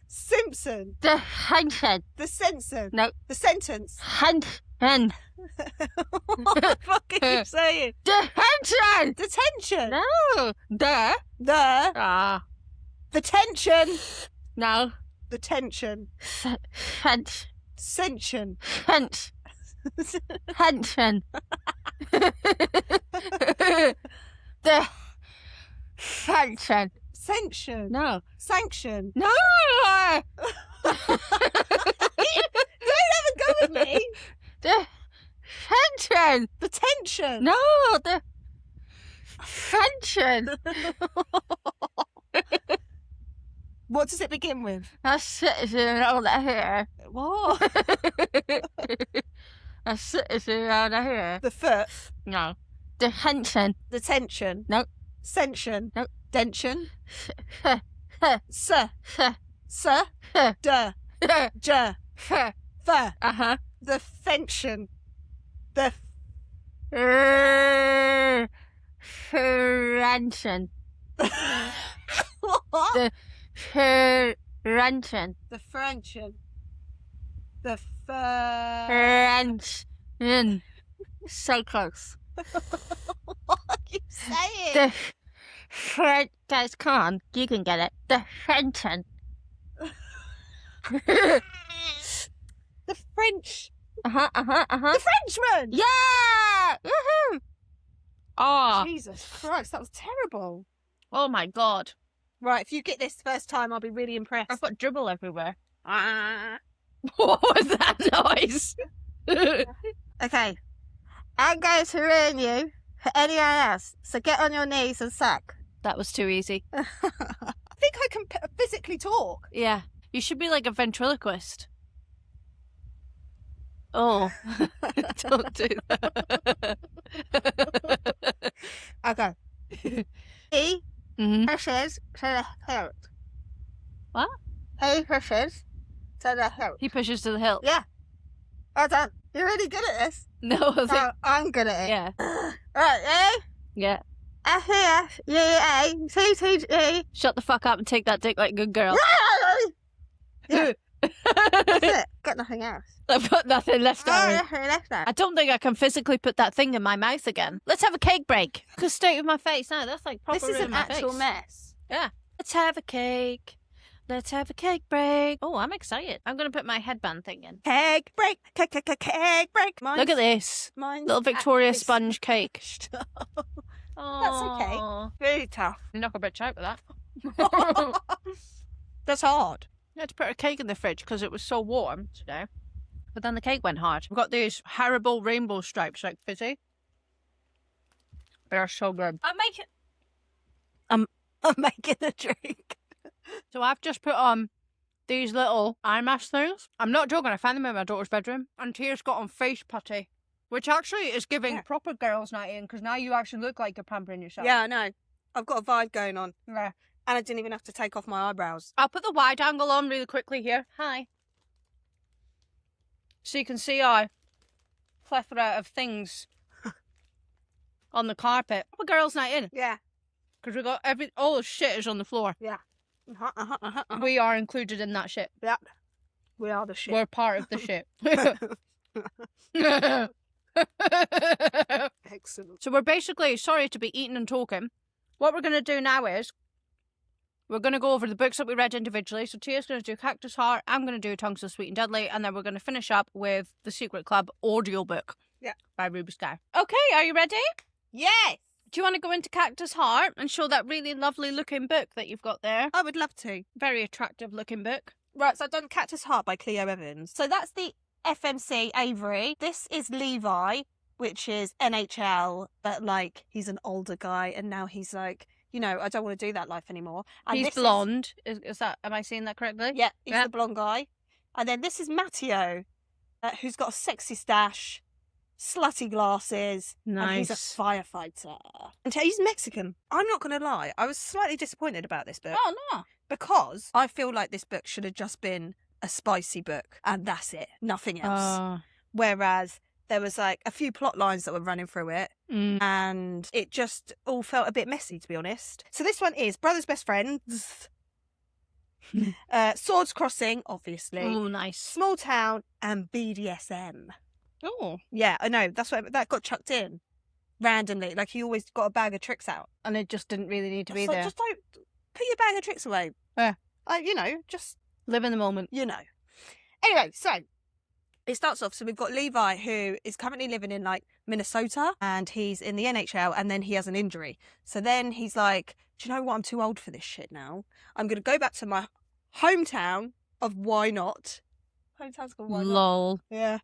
Simpson. The sunshine. The Senson. No. The sentence. Sunshine. What the fuck are you saying? The sunshine. The tension. No. The. The tension. No. The tension. Fence. Sension. Fence. Henson. The sanction. Sanction. No. Sanction. No. Don't ever go with me. The sanction. The tension. No. The sanction. What does it begin with? A citizen over here. What? A citizen over here. The foot. No. The sanction. The tension. No. Sension. No. Dention. Sir. Sir. Duh. J. Fur. Uh-huh. The fention. The Frenchen. what? The Frenchen. The Frenchin. The French. So close. What are you saying? The French. Guys, come on. You can get it. The French. The French. Uh-huh. The Frenchman. Yeah! Woohoo! Oh. Jesus Christ, that was terrible. Oh my God. Right, if you get this first time, I'll be really impressed. I've got dribble everywhere. Ah. What was that noise? Okay. I'm going to ruin you for anyone else, so get on your knees and suck. That was too easy. I think I can physically talk. Yeah. You should be like a ventriloquist. Oh. Don't do that. Okay. He pushes to the hilt. What? He pushes to the hilt. He pushes to the hilt. Yeah. Well done. You're really good at this. No, I think... So I'm good at it. Yeah. Right, ready? Yeah. F-E-F-U-A-C-T-G. Shut the fuck up and take that dick like a good girl. Yeah. That's it. Got nothing else. I've got nothing left on me. nothing left I don't think I can physically put that thing in my mouth again. Let's have a cake break. Because straight with my face now. That's like proper This is in an my actual face. mess. Yeah. Let's have a cake. Let's have a cake break. Oh, I'm excited. I'm going to put my headband thing in. Cake break. Cake break. Look at this. Mine's Little Victoria actually sponge cake. smashed. Oh, okay. Really tough. Knock a bitch out with that. That's hard. I had to put a cake in the fridge because it was so warm today. But then the cake went hard. We've got these Haribo rainbow stripes, like fizzy. They're so good. I'm making a drink. So I've just put on these little eye mask things. I'm not joking, I found them in my daughter's bedroom. And Tia's got on face putty, which actually is giving proper girls' night in, because now you actually look like you're pampering yourself. Yeah, I know. I've got a vibe going on. Yeah. And I didn't even have to take off my eyebrows. I'll put the wide angle on really quickly here. Hi. So you can see our plethora of things on the carpet. Proper girls' night in. Yeah. Because we got all the shit is on the floor. Yeah. We are included in that shit. Yeah. We are the shit. We're part of the shit. Excellent. So we're basically, sorry to be eating and talking. What we're going to do now is we're going to go over the books that we read individually. So Tia's going to do Cactus Heart, I'm going to do Tongues of Sweet and Deadly, and then we're going to finish up with The Secret Club audiobook. Yeah. By Ruby Skye. Okay, are you ready? Yes. Do you want to go into Cactus Heart and show that really lovely looking book that you've got there? I would love to. Very attractive looking book. Right, so I've done Cactus Heart by Clio Evans. So that's the FMC Avery. This is Levi, which is NHL, but like he's an older guy and now he's like, you know, I don't want to do that life anymore. And He's this blonde. Is that, am I seeing that correctly? Yeah, he's Yeah. the blonde guy. And then this is Matteo, who's got a sexy stash, slutty glasses, and he's a Nice. firefighter. And he's Mexican. I'm not going to lie, I was slightly disappointed about this book. Oh, no. Because I feel like this book should have just been a spicy book and that's it, nothing else. Whereas there was like a few plot lines that were running through it and it just all felt a bit messy, to be honest. So this one is Brothers Best Friends, Swords Crossing, obviously, Oh, nice. Small Town, and BDSM. Oh. Yeah, I know, that's what that got chucked in randomly. Like he always got a bag of tricks out. And it just didn't really need to be It's like, there. just don't put your bag of tricks away. Yeah. You know, just Live in the moment. you know. Anyway, so it starts off. So we've got Levi, who is currently living in like Minnesota, and he's in the NHL, and then he has an injury. So then he's like, "Do you know what? I'm too old for this shit now. I'm going to go back to my hometown of Why Not." Hometown's called Why Not. Lol. Yeah.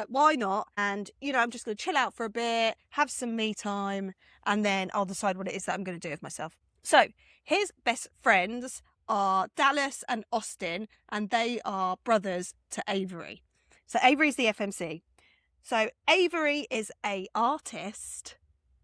Why not? And, you know, I'm just going to chill out for a bit, have some me time, and then I'll decide what it is that I'm going to do with myself. So his best friends are Dallas and Austin, and they are brothers to Avery. So Avery's the FMC. So Avery is a artist,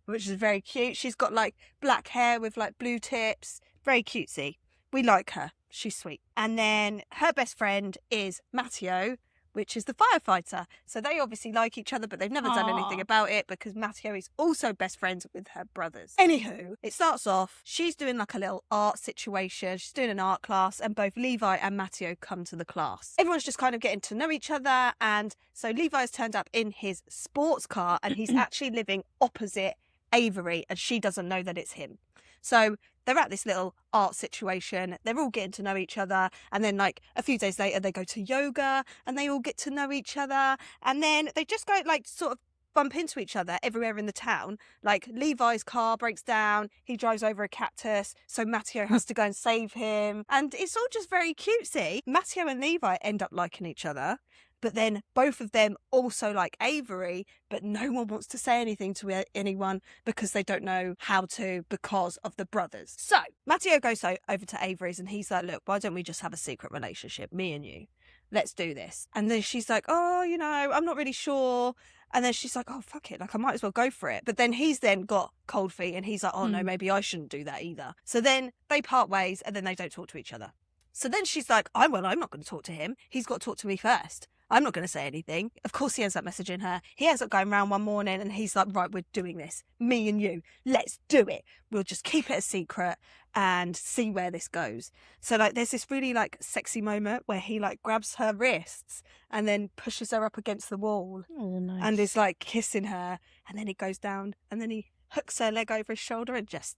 which is very cute. She's got like black hair with like blue tips. Very cutesy. We like her. She's sweet. And then her best friend is Matteo, which is the firefighter. So they obviously like each other, but they've never done anything about it because Matteo is also best friends with her brothers. Anywho, it starts off, she's doing like a little art situation. She's doing an art class, and both Levi and Matteo come to the class. Everyone's just kind of getting to know each other, and so Levi's turned up in his sports car, and he's actually living opposite Avery, and she doesn't know that it's him. So they're at this little art situation. They're all getting to know each other. And then like a few days later, they go to yoga and they all get to know each other. And then they just go like sort of bump into each other everywhere in the town. Like Levi's car breaks down. He drives over a cactus. So Matteo has to go and save him. And it's all just very cutesy. Matteo and Levi end up liking each other. But then both of them also like Avery, but no one wants to say anything to anyone because they don't know how to because of the brothers. So Matteo goes over to Avery's and he's like, look, why don't we just have a secret relationship, me and you? Let's do this. And then she's like, oh, you know, I'm not really sure. And then she's like, oh, fuck it. Like, I might as well go for it. But then he's then got cold feet and he's like, oh, no, maybe I shouldn't do that either. So then they part ways and then they don't talk to each other. So then she's like, I'm not going to talk to him. He's got to talk to me first. I'm not going to say anything. Of course, he ends up messaging her. He ends up going round one morning and he's like, right, we're doing this. Me and you. Let's do it. We'll just keep it a secret and see where this goes. So like there's this really like sexy moment where he like grabs her wrists and then pushes her up against the wall and is like kissing her. And then he goes down and then he hooks her leg over his shoulder and just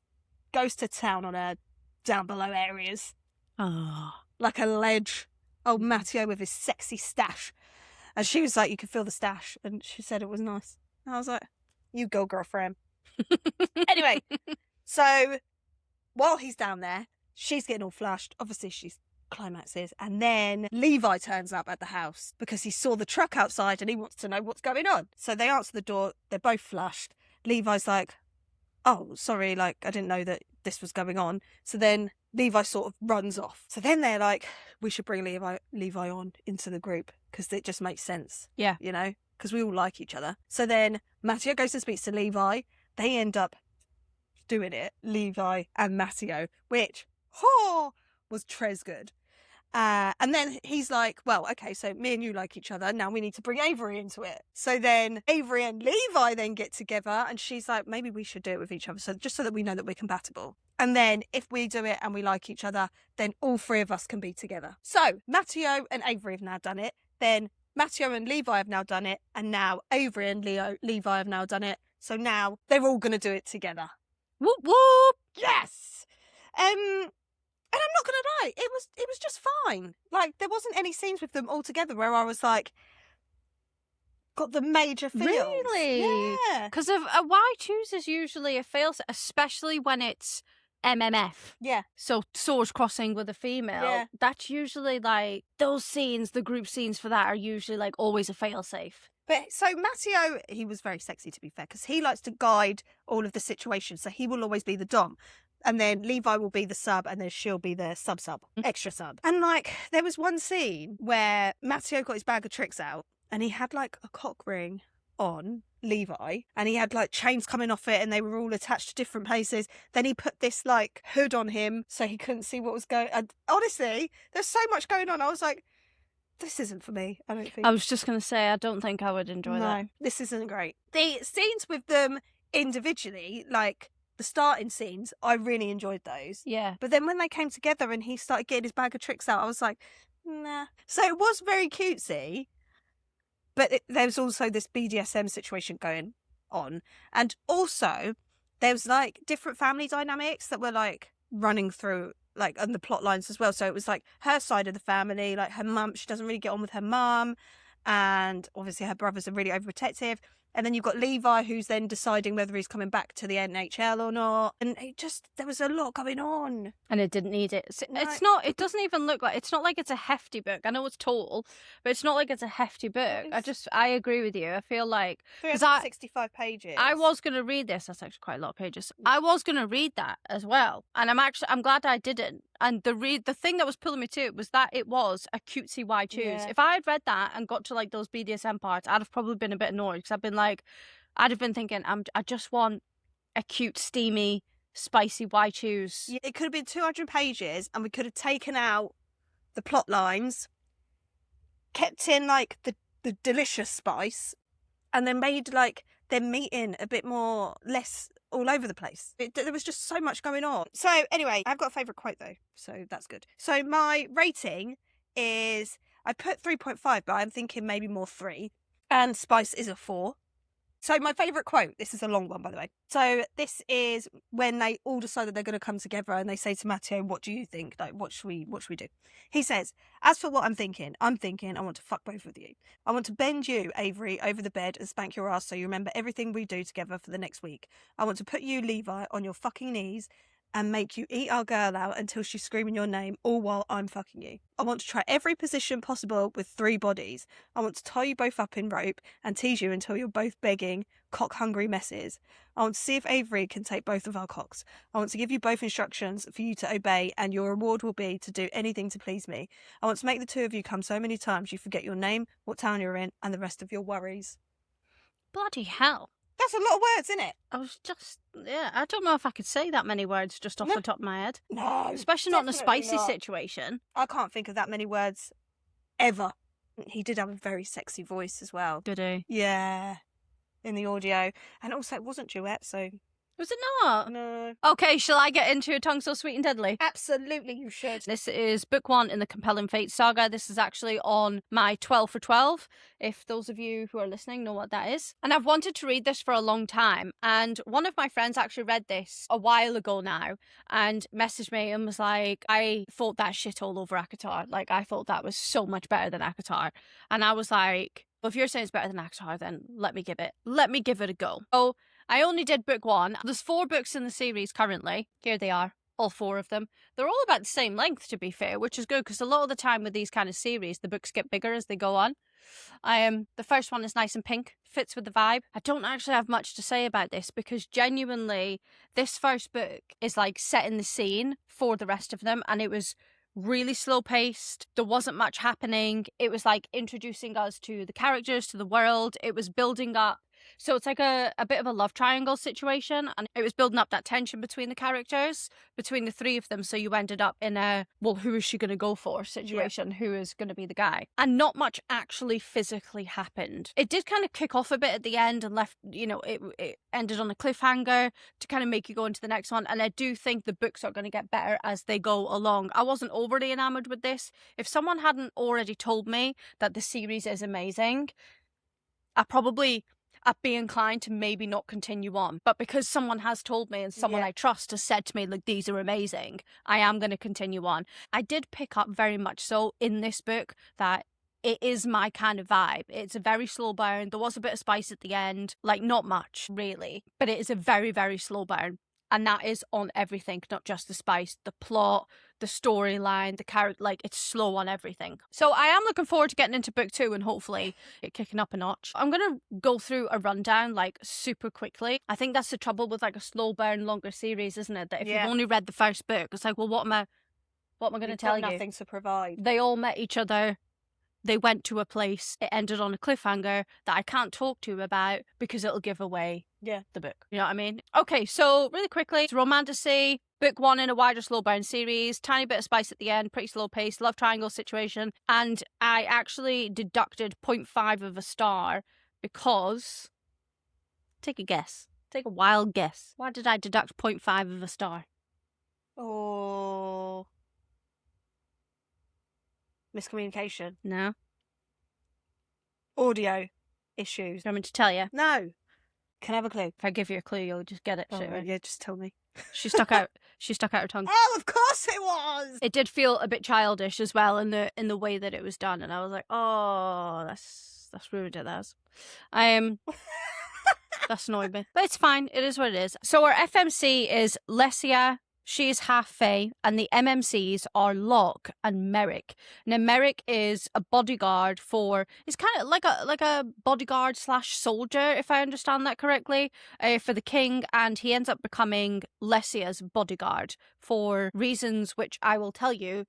goes to town on her down below areas. Oh. Like a ledge. Old Matteo with his sexy stash. And she was like, you could feel the stash. And she said it was nice. And I was like, you go, girlfriend. Anyway, so while he's down there, she's getting all flushed. Obviously, she's climaxes. And then Levi turns up at the house because he saw the truck outside and he wants to know what's going on. So they answer the door. They're both flushed. Levi's like, oh, sorry, like, I didn't know that this was going on. So then Levi sort of runs off. So then they're like, we should bring Levi on into the group because it just makes sense. Yeah. You know, because we all like each other. So then Matteo goes and speaks to Levi. They end up doing it, Levi and Matteo, which was tres good. And then he's like, well, okay, so me and you like each other. Now we need to bring Avery into it. So then Avery and Levi then get together and she's like, maybe we should do it with each other. So just so that we know that we're compatible. And then if we do it and we like each other, then all three of us can be together. So Matteo and Avery have now done it. Then Matteo and Levi have now done it. And now Avery and Levi have now done it. So now they're all going to do it together. Whoop, whoop. Yes. And I'm not going to lie, it was just fine. Like, there wasn't any scenes with them all together where I was like, got the major feels. Really? Yeah. Because a why choose is usually a fail, especially when it's MMF. Yeah. So sword crossing with a female. Yeah. That's usually like, those scenes, the group scenes for that are usually like always a fail safe. But so Matteo, he was very sexy to be fair, because he likes to guide all of the situations. So he will always be the dom. And then Levi will be the sub, and then she'll be the sub, extra sub. And like, there was one scene where Matteo got his bag of tricks out, and he had like a cock ring on Levi, and he had like chains coming off it, and they were all attached to different places. Then he put this like hood on him so he couldn't see what was going. And honestly, there's so much going on. I was like, this isn't for me. I don't think. I was just going to say, I don't think I would enjoy that. No, this isn't great. The scenes with them individually, like the starting scenes, I really enjoyed those. Yeah. But then when they came together and he started getting his bag of tricks out, I was like, nah. So it was very cutesy, but there was also this BDSM situation going on. And also, there was like different family dynamics that were like running through like on the plot lines as well. So it was like her side of the family, like her mum, she doesn't really get on with her mum. And obviously her brothers are really overprotective. And then you've got Levi, who's then deciding whether he's coming back to the NHL or not. And there was a lot going on. And it didn't need it. No. It doesn't even look like, it's not like it's a hefty book. I know it's tall, but it's not like it's a hefty book. I agree with you. I feel like, 365 pages. I was going to read this. That's actually quite a lot of pages. I was going to read that as well. And I'm glad I didn't. And the thing that was pulling me to it was that it was a cutesy why choose. Yeah. If I had read that and got to like those BDSM parts, I'd have probably been a bit annoyed because I'd have been thinking, I just want a cute, steamy, spicy why choose. Yeah, it could have been 200 pages and we could have taken out the plot lines kept in like the delicious spice, and then made like their meeting a bit more less all over the place. There was just so much going on. So anyway, I've got a favourite quote though, so that's good. So my rating is, I put 3.5, but I'm thinking maybe more 3, and spice is a 4. So my favourite quote, this is a long one by the way. So this is when they all decide that they're going to come together and they say to Matteo, what do you think? Like, what should we do? He says, as for what I'm thinking I want to fuck both of you. I want to bend you, Avery, over the bed and spank your ass so you remember everything we do together for the next week. I want to put you, Levi, on your fucking knees and make you eat our girl out until she's screaming your name, all while I'm fucking you. I want to try every position possible with 3 bodies. I want to tie you both up in rope and tease you until you're both begging, cock-hungry messes. I want to see if Avery can take both of our cocks. I want to give you both instructions for you to obey, and your reward will be to do anything to please me. I want to make the 2 of you come so many times you forget your name, what town you're in, and the rest of your worries. Bloody hell. That's a lot of words, isn't it? I don't know if I could say that many words just off the top of my head. No. Especially not in a spicy not. situation. I can't think of that many words ever. He did have a very sexy voice as well. Did he? Yeah. In the audio. And also, it wasn't duet, so... Was it not? No. Okay, shall I get into A Tongue So Sweet and Deadly? Absolutely, you should. This is book 1 in the Compelling Fate saga. This is actually on my 12 for 12, if those of you who are listening know what that is. And I've wanted to read this for a long time. And one of my friends actually read this a while ago now and messaged me and was like, I thought that shit all over ACOTAR. Like, I thought that was so much better than ACOTAR. And I was like, well, if you're saying it's better than ACOTAR, then let me give it a go. So I only did book 1. There's 4 books in the series currently. Here they are, all 4 of them. They're all about the same length, to be fair, which is good because a lot of the time with these kind of series, the books get bigger as they go on. The first one is nice and pink, fits with the vibe. I don't actually have much to say about this because genuinely, this first book is like setting the scene for the rest of them, and it was really slow paced. There wasn't much happening. It was like introducing us to the characters, to the world. It was building up. So it's like a bit of a love triangle situation, and it was building up that tension between the characters, between the 3 of them, so you ended up in a, well, who is she going to go for situation, Who is going to be the guy? And not much actually physically happened. It did kind of kick off a bit at the end and left, it ended on a cliffhanger to kind of make you go into the next one, and I do think the books are going to get better as they go along. I wasn't overly enamoured with this. If someone hadn't already told me that the series is amazing, I'd be inclined to maybe not continue on. But because someone has told me and someone I trust has said to me, like, these are amazing, I am going to continue on. I did pick up very much so in this book that it is my kind of vibe. It's a very slow burn. There was a bit of spice at the end. Like, not much, really. But it is a very, very slow burn. And that is on everything, not just the spice, the plot, the storyline, the character, like, it's slow on everything. So I am looking forward to getting into book 2 and hopefully it kicking up a notch. I'm going to go through a rundown, like, super quickly. I think that's the trouble with, like, a slow burn, longer series, isn't it? That if you've only read the first book, it's like, well, what am I going to tell you? Nothing to provide. They all met each other. They went to a place. It ended on a cliffhanger that I can't talk to you about because it'll give away the book. You know what I mean? Okay, so really quickly, it's romantasy, book 1 in a wider slow burn series, tiny bit of spice at the end, pretty slow pace, love triangle situation, and I actually deducted 0.5 of a star because, take a guess, take a wild guess. Why did I deduct 0.5 of a star? Oh... miscommunication. No. Audio issues. Do you want me to tell you? No. Can I have a clue? If I give you a clue, you'll just get it. Oh, straight away. yeah, just tell me. She stuck out her tongue. Oh, of course it was. It did feel a bit childish as well in the way that it was done, and I was like, oh, that's ruined it. That's annoyed me, but it's fine. It is what it is. So our FMC is Lesia. She is half Fae, and the MMCs are Locke and Merrick. Now, Merrick is a bodyguard it's kind of like a bodyguard / soldier, if I understand that correctly, for the king, and he ends up becoming Lesia's bodyguard for reasons which I will tell you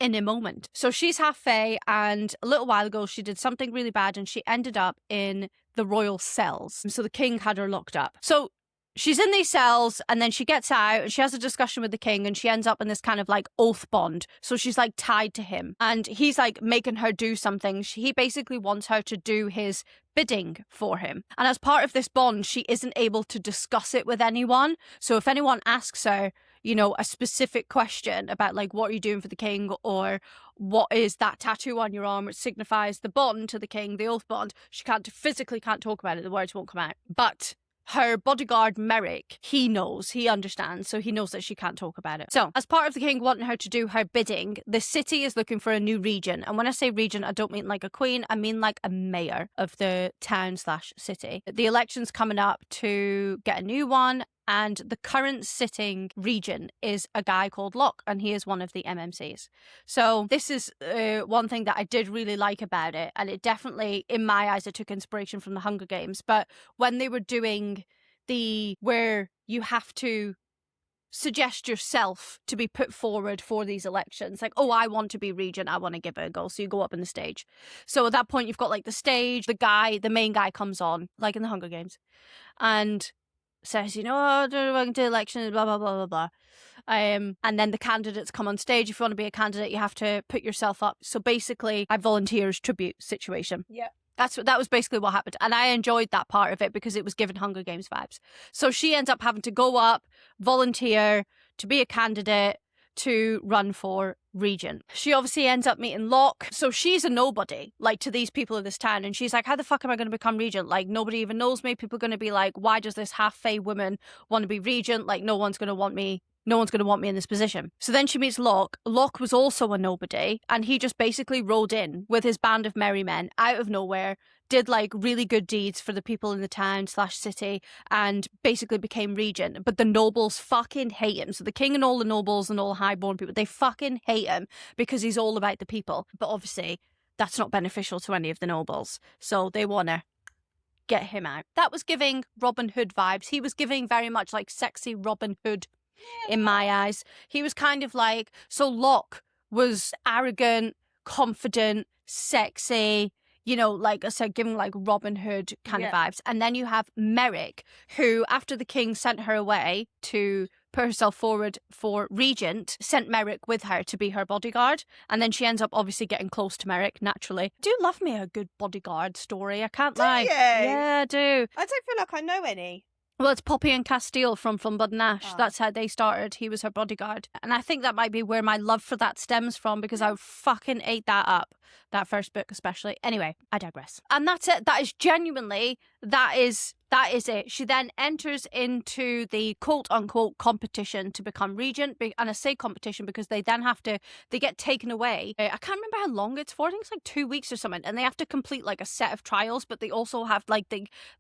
in a moment. So she's half Fae, and a little while ago she did something really bad and she ended up in the royal cells. So the king had her locked up. So she's in these cells, and then she gets out and she has a discussion with the king, and she ends up in this kind of like oath bond. So she's like tied to him, and he's like making her do something. He basically wants her to do his bidding for him. And as part of this bond, she isn't able to discuss it with anyone. So if anyone asks her, you know, a specific question about like, what are you doing for the king, or what is that tattoo on your arm which signifies the bond to the king, the oath bond, she physically can't talk about it. The words won't come out. But her bodyguard, Merrick, he knows, he understands, so he knows that she can't talk about it. So, as part of the king wanting her to do her bidding, the city is looking for a new regent. And when I say regent, I don't mean like a queen, I mean like a mayor of the town/city. The election's coming up to get a new one, and the current sitting regent is a guy called Locke, and he is one of the MMCs. So this is one thing that I did really like about it, and it definitely, in my eyes, it took inspiration from the Hunger Games. But when they were doing where you have to suggest yourself to be put forward for these elections, like, oh, I want to be regent, I want to give it a go, so you go up on the stage. So at that point, you've got like the stage, the main guy comes on, like in the Hunger Games, and says, you know, oh, we're going to election, blah, blah, blah, blah, blah. And then the candidates come on stage. If you want to be a candidate, you have to put yourself up. So basically, a volunteers tribute situation. Yeah. That was basically what happened. And I enjoyed that part of it because it was given Hunger Games vibes. So she ends up having to go up, volunteer to be a candidate to run for regent. She obviously ends up meeting Locke. So she's a nobody, like, to these people of this town. And she's like, how the fuck am I going to become regent? Like, nobody even knows me. People are going to be like, why does this half-fae woman want to be regent? Like, no one's going to want me. No one's going to want me in this position. So then she meets Locke. Locke was also a nobody, and he just basically rode in with his band of merry men out of nowhere, did like really good deeds for the people in the town/city, and basically became regent. But the nobles fucking hate him. So the king and all the nobles and all the highborn people, they fucking hate him because he's all about the people. But obviously, that's not beneficial to any of the nobles. So they want to get him out. That was giving Robin Hood vibes. He was giving very much like sexy Robin Hood in my eyes. He was kind of like, so Locke was arrogant, confident, sexy, you know, like I said, giving like Robin Hood kind of vibes. And then you have Merrick, who, after the king sent her away to put herself forward for regent, sent Merrick with her to be her bodyguard. And then she ends up obviously getting close to Merrick, naturally. I do love me a good bodyguard story, I can't lie. You? Yeah, I do. I don't feel like I know any. Well, it's Poppy and Castile from Blood and Ash. Oh. That's how they started. He was her bodyguard. And I think that might be where my love for that stems from, because I fucking ate that up. That first book especially. Anyway, I digress. And that's it. That is genuinely, that is it. She then enters into the quote-unquote competition to become regent. And I say competition because they then they get taken away. I can't remember how long it's for. I think it's like 2 weeks or something. And they have to complete like a set of trials, but they also have like,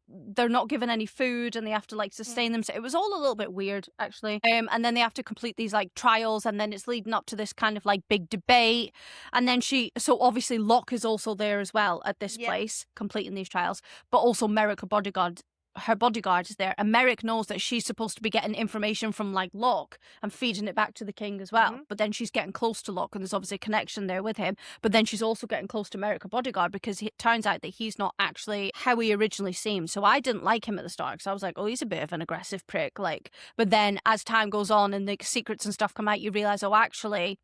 they're not given any food and they have to like sustain themselves. It was all a little bit weird, actually. And then they have to complete these like trials, and then it's leading up to this kind of like big debate. And then so obviously Locke is also there as well at this place, completing these trials, but also Merrick, her bodyguard is there, and Merrick knows that she's supposed to be getting information from like Locke and feeding it back to the king as well. But then she's getting close to Locke, and there's obviously a connection there with him. But then she's also getting close to Merrick, her bodyguard, because it turns out that he's not actually how he originally seemed. So I didn't like him at the start, because I was like, oh, he's a bit of an aggressive prick. Like, but then as time goes on and the secrets and stuff come out, you realize, oh, actually,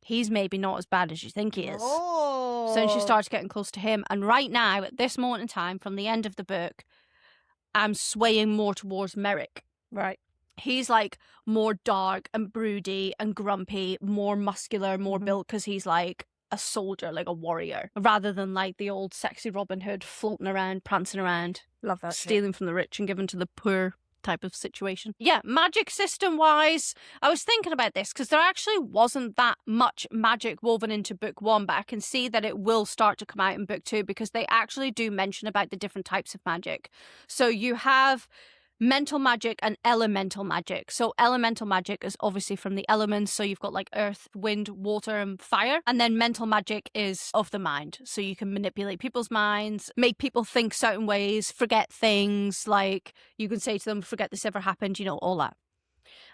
he's maybe not as bad as you think he is. Oh. So then she starts getting close to him. And right now, at this moment in time, from the end of the book, I'm swaying more towards Merrick. Right. He's like more dark and broody and grumpy, more muscular, more built, because he's like a soldier, like a warrior, rather than like the old sexy Robin Hood floating around, prancing around, Love that. stealing from the rich and giving to the poor type of situation. Yeah, magic system wise, I was thinking about this because there actually wasn't that much magic woven into book one, but I can see that it will start to come out in book two, because they actually do mention about the different types of magic. So you have mental magic and elemental magic. So elemental magic is obviously from the elements. So you've got like earth, wind, water, and fire. And then mental magic is of the mind. So you can manipulate people's minds, make people think certain ways, forget things. Like you can say to them, forget this ever happened, you know, all that.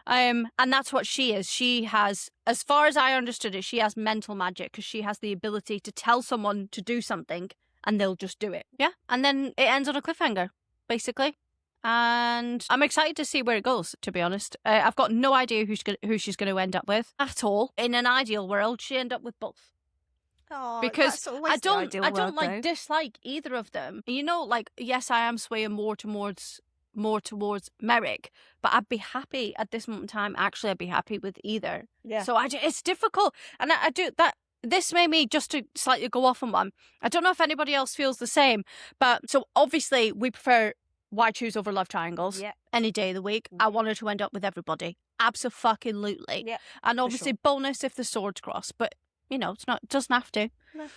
And that's what she is. She has, as far as I understood it, she has mental magic, because she has the ability to tell someone to do something and they'll just do it. Yeah. And then it ends on a cliffhanger, basically. And I'm excited to see where it goes, to be honest. I've got no idea who she's going to end up with at all. In an ideal world, she'd end up with both. Oh, Because that's always I the don't ideal I don't world, like though. dislike either of them. You know, like, yes, I am swaying more towards Merrick, but I'd be happy at this moment in time. Actually, I'd be happy with either. Yeah. So it's difficult, and I do that. This made me, just to slightly go off on one, I don't know if anybody else feels the same, but so obviously we prefer why choose over love triangles any day of the week. I want her to end up with everybody. Absolutely. Yeah, and obviously bonus if the swords cross, but you know, it doesn't have to. No.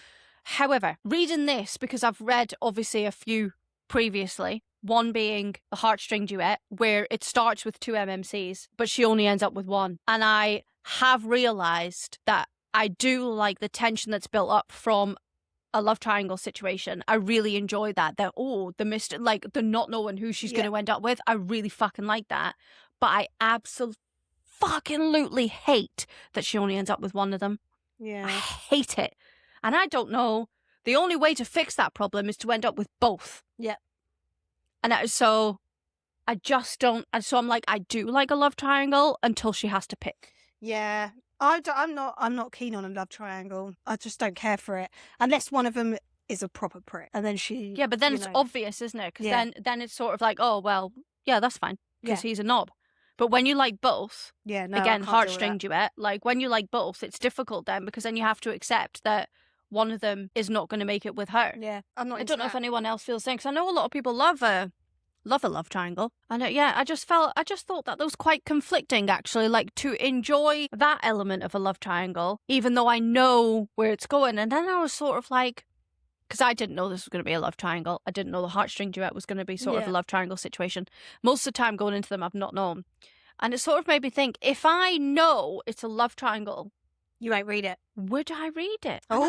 However, reading this, because I've read obviously a few previously, one being the heartstring duet, where it starts with 2 MMCs, but she only ends up with 1. And I have realised that I do like the tension that's built up from a love triangle situation. I really enjoy that. The mystery, like the not knowing who she's going to end up with. I really fucking like that. But I absolutely hate that she only ends up with one of them. Yeah. I hate it. And I don't know. The only way to fix that problem is to end up with both. Yeah. And so I just don't. And so I'm like, I do like a love triangle until she has to pick. Yeah. I'm not keen on a love triangle. I just don't care for it unless one of them is a proper prick, and then she. Yeah, but then it's obvious, isn't it? Because then it's sort of like, oh well, yeah, that's fine because he's a knob. But when you like both, again, heartstring duet. Like when you like both, it's difficult then because then you have to accept that one of them is not going to make it with her. Yeah, I'm not. I don't know if anyone else feels the same because I know a lot of people love a love triangle. And I just thought that was quite conflicting, actually, like to enjoy that element of a love triangle, even though I know where it's going. And then I was sort of like, because I didn't know this was going to be a love triangle. I didn't know the heartstring duet was going to be sort of a love triangle situation. Most of the time going into them, I've not known. And it sort of made me think, if I know it's a love triangle, you won't read it. Would I read it? And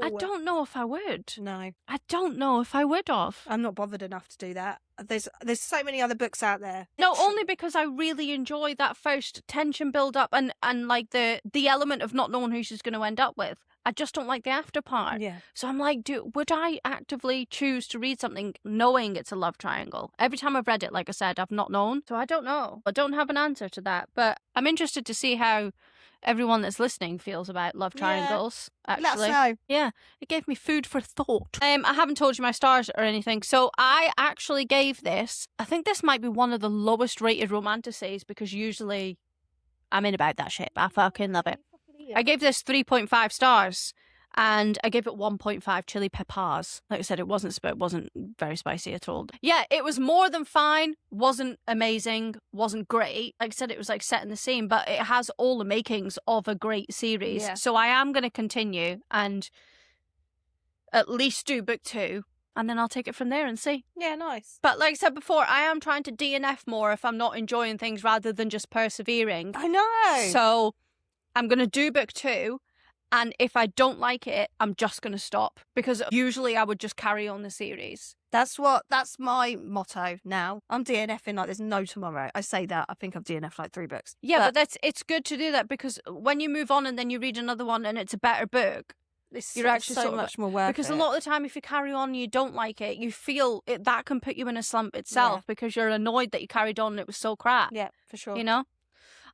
I don't know if I would. No. I don't know if I would have. I'm not bothered enough to do that. There's so many other books out there. No, only because I really enjoy that first tension build up and like the element of not knowing who she's going to end up with. I just don't like the after part. Yeah. So I'm like, would I actively choose to read something knowing it's a love triangle? Every time I've read it, like I said, I've not known. So I don't know. I don't have an answer to that. But I'm interested to see how everyone that's listening feels about love triangles. Actually, let us know. Yeah, it gave me food for thought. I haven't told you my stars or anything, so I actually gave this. I think this might be one of the lowest rated romanticises because usually I'm in about that shit. But I fucking love it. I gave this 3.5 stars. And I gave it 1.5 chili peppers. Like I said, it wasn't very spicy at all. Yeah, it was more than fine. Wasn't amazing. Wasn't great. Like I said, it was like setting the scene, but it has all the makings of a great series. Yeah. So I am going to continue and at least do book 2. And then I'll take it from there and see. Yeah, nice. But like I said before, I am trying to DNF more if I'm not enjoying things rather than just persevering. I know. So I'm going to do book 2. And if I don't like it, I'm just going to stop. Because usually I would just carry on the series. That's my motto now. I'm DNFing like there's no tomorrow. I say that. I think I've DNF'd like 3 books. Yeah, but it's good to do that because when you move on and then you read another one and it's a better book, you're actually so much more worth because it. a lot of the time if you carry on and you don't like it, you feel it, that can put you in a slump itself because you're annoyed that you carried on and it was so crap. Yeah, for sure. You know?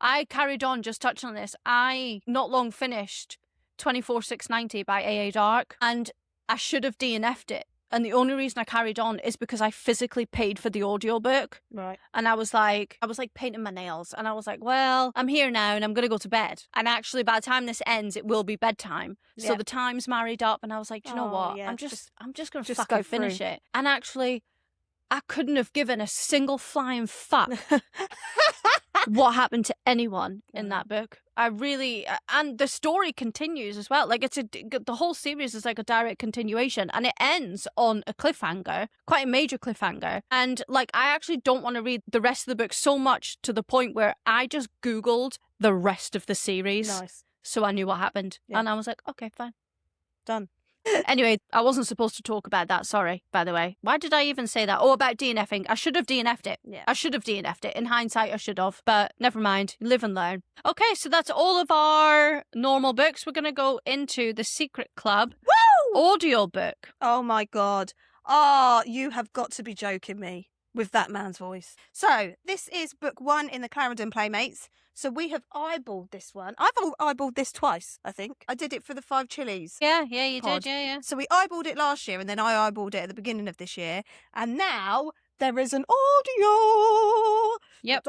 I carried on, just touching on this. I not long finished 24,690 by A.A. Dark, and I should have DNF'd it. And the only reason I carried on is because I physically paid for the audiobook. Right. And I was like painting my nails. And I was like, well, I'm here now and I'm going to go to bed. And actually, by the time this ends, it will be bedtime. Yeah. So the time's married up. And I was like, do you know what? Yeah, I'm just going to fucking finish it. And actually, I couldn't have given a single flying fuck what happened to anyone in that book. I really, and the story continues as well. Like the whole series is like a direct continuation, and it ends on a cliffhanger, quite a major cliffhanger. And like, I actually don't want to read the rest of the book so much to the point where I just Googled the rest of the series. Nice. So I knew what happened. Yeah. And I was like, okay, fine. Done. Anyway, I wasn't supposed to talk about that. Sorry, by the way. Why did I even say that? Oh, about DNFing. I should have DNF'd it. Yeah. I should have DNF'd it. In hindsight, I should have. But never mind. Live and learn. Okay, so that's all of our normal books. We're going to go into the Secret Club Woo! audiobook. Oh, my God. Oh, you have got to be joking me. with that man's voice. So this is book 1 in the Clarendon Playmates. So we have eyeballed this one. I've eyeballed this twice, I think. I did it for the 5 Chilies. Yeah, you pod. did, yeah. So we eyeballed it last year, and then I eyeballed it at the beginning of this year. And now there is an audio. Yep.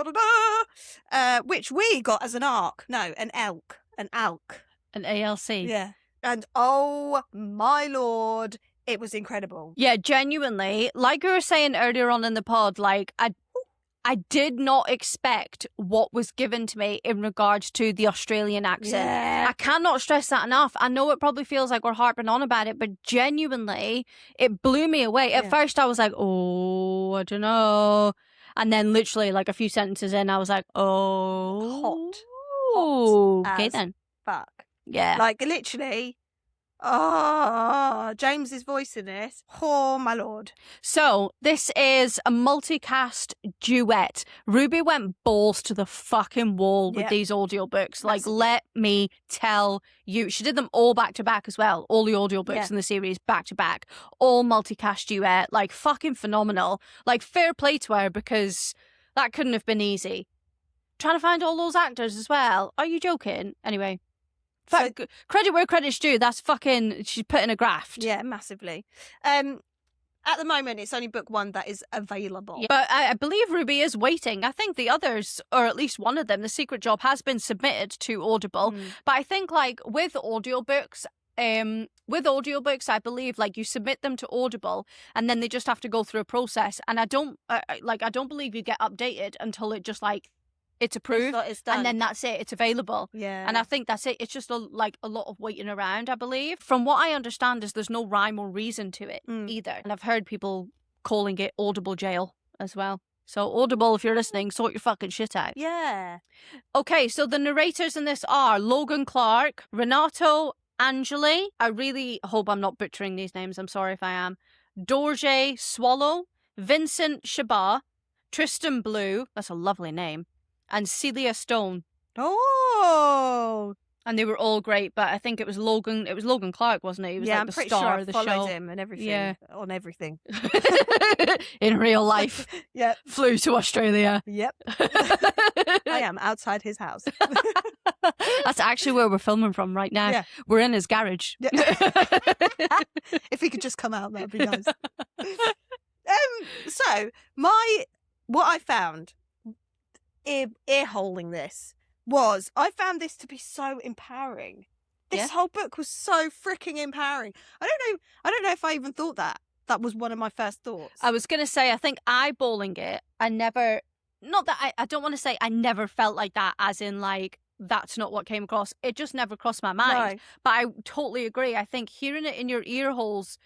Which we got as an ARC. No, an ALC. An ALC. An ALC. Yeah. And oh my lord, it was incredible. Yeah, genuinely, like we were saying earlier on in the pod, like I did not expect what was given to me in regards to the Australian accent. Yeah. I cannot stress that enough. I know it probably feels like we're harping on about it, but genuinely, it blew me away. At first, I was like, oh, I don't know. And then literally, like a few sentences in, I was like, oh. Hot okay as then. fuck. Yeah. Like literally, James's voice in this. Oh my lord. So this is a multicast duet. Ruby went balls to the fucking wall with these audiobooks. Like, let me tell you. She did them all back to back as well. All the audiobooks in the series back to back. All multicast duet. Like, fucking phenomenal. Like, fair play to her, because that couldn't have been easy. Trying to find all those actors as well. Are you joking? Anyway. Credit where credit's due. That's fucking... She's put in a graft. Yeah, massively. At the moment, it's only book 1 that is available. Yeah, but I believe Ruby is waiting. I think the others, or at least one of them, The Secret Job, has been submitted to Audible. But I think, like, with audiobooks, I believe, like, you submit them to Audible and then they just have to go through a process. And I don't believe you get updated until it just, like, it's approved, it's done. and then that's it. It's available. Yeah. And I think that's it. It's just a lot of waiting around, I believe. From what I understand is there's no rhyme or reason to it either. And I've heard people calling it Audible jail as well. So Audible, if you're listening, sort your fucking shit out. Yeah. Okay, so the narrators in this are Logan Clark, Renato Angeli. I really hope I'm not butchering these names. I'm sorry if I am. Dorje Swallow, Vincent Shabba, Tristan Blue. That's a lovely name. And Celia Stone. Oh. And they were all great, but I think it was Logan Clark, wasn't it? He was like the star of the show. I'm pretty sure I followed him and everything. Yeah. On everything. In real life. Yep. Flew to Australia. Yep. I am outside his house. That's actually where we're filming from right now. Yeah. We're in his garage. Yeah. If he could just come out, that'd be nice. So what I found ear-holing this was, I found this to be so empowering. This whole book was so freaking empowering. I don't know if I even thought that was one of my first thoughts. I was gonna say, I think eyeballing it, I don't want to say I never felt like that, as in like that's not what came across. It just never crossed my mind. No. But I totally agree. I think hearing it in your ear holes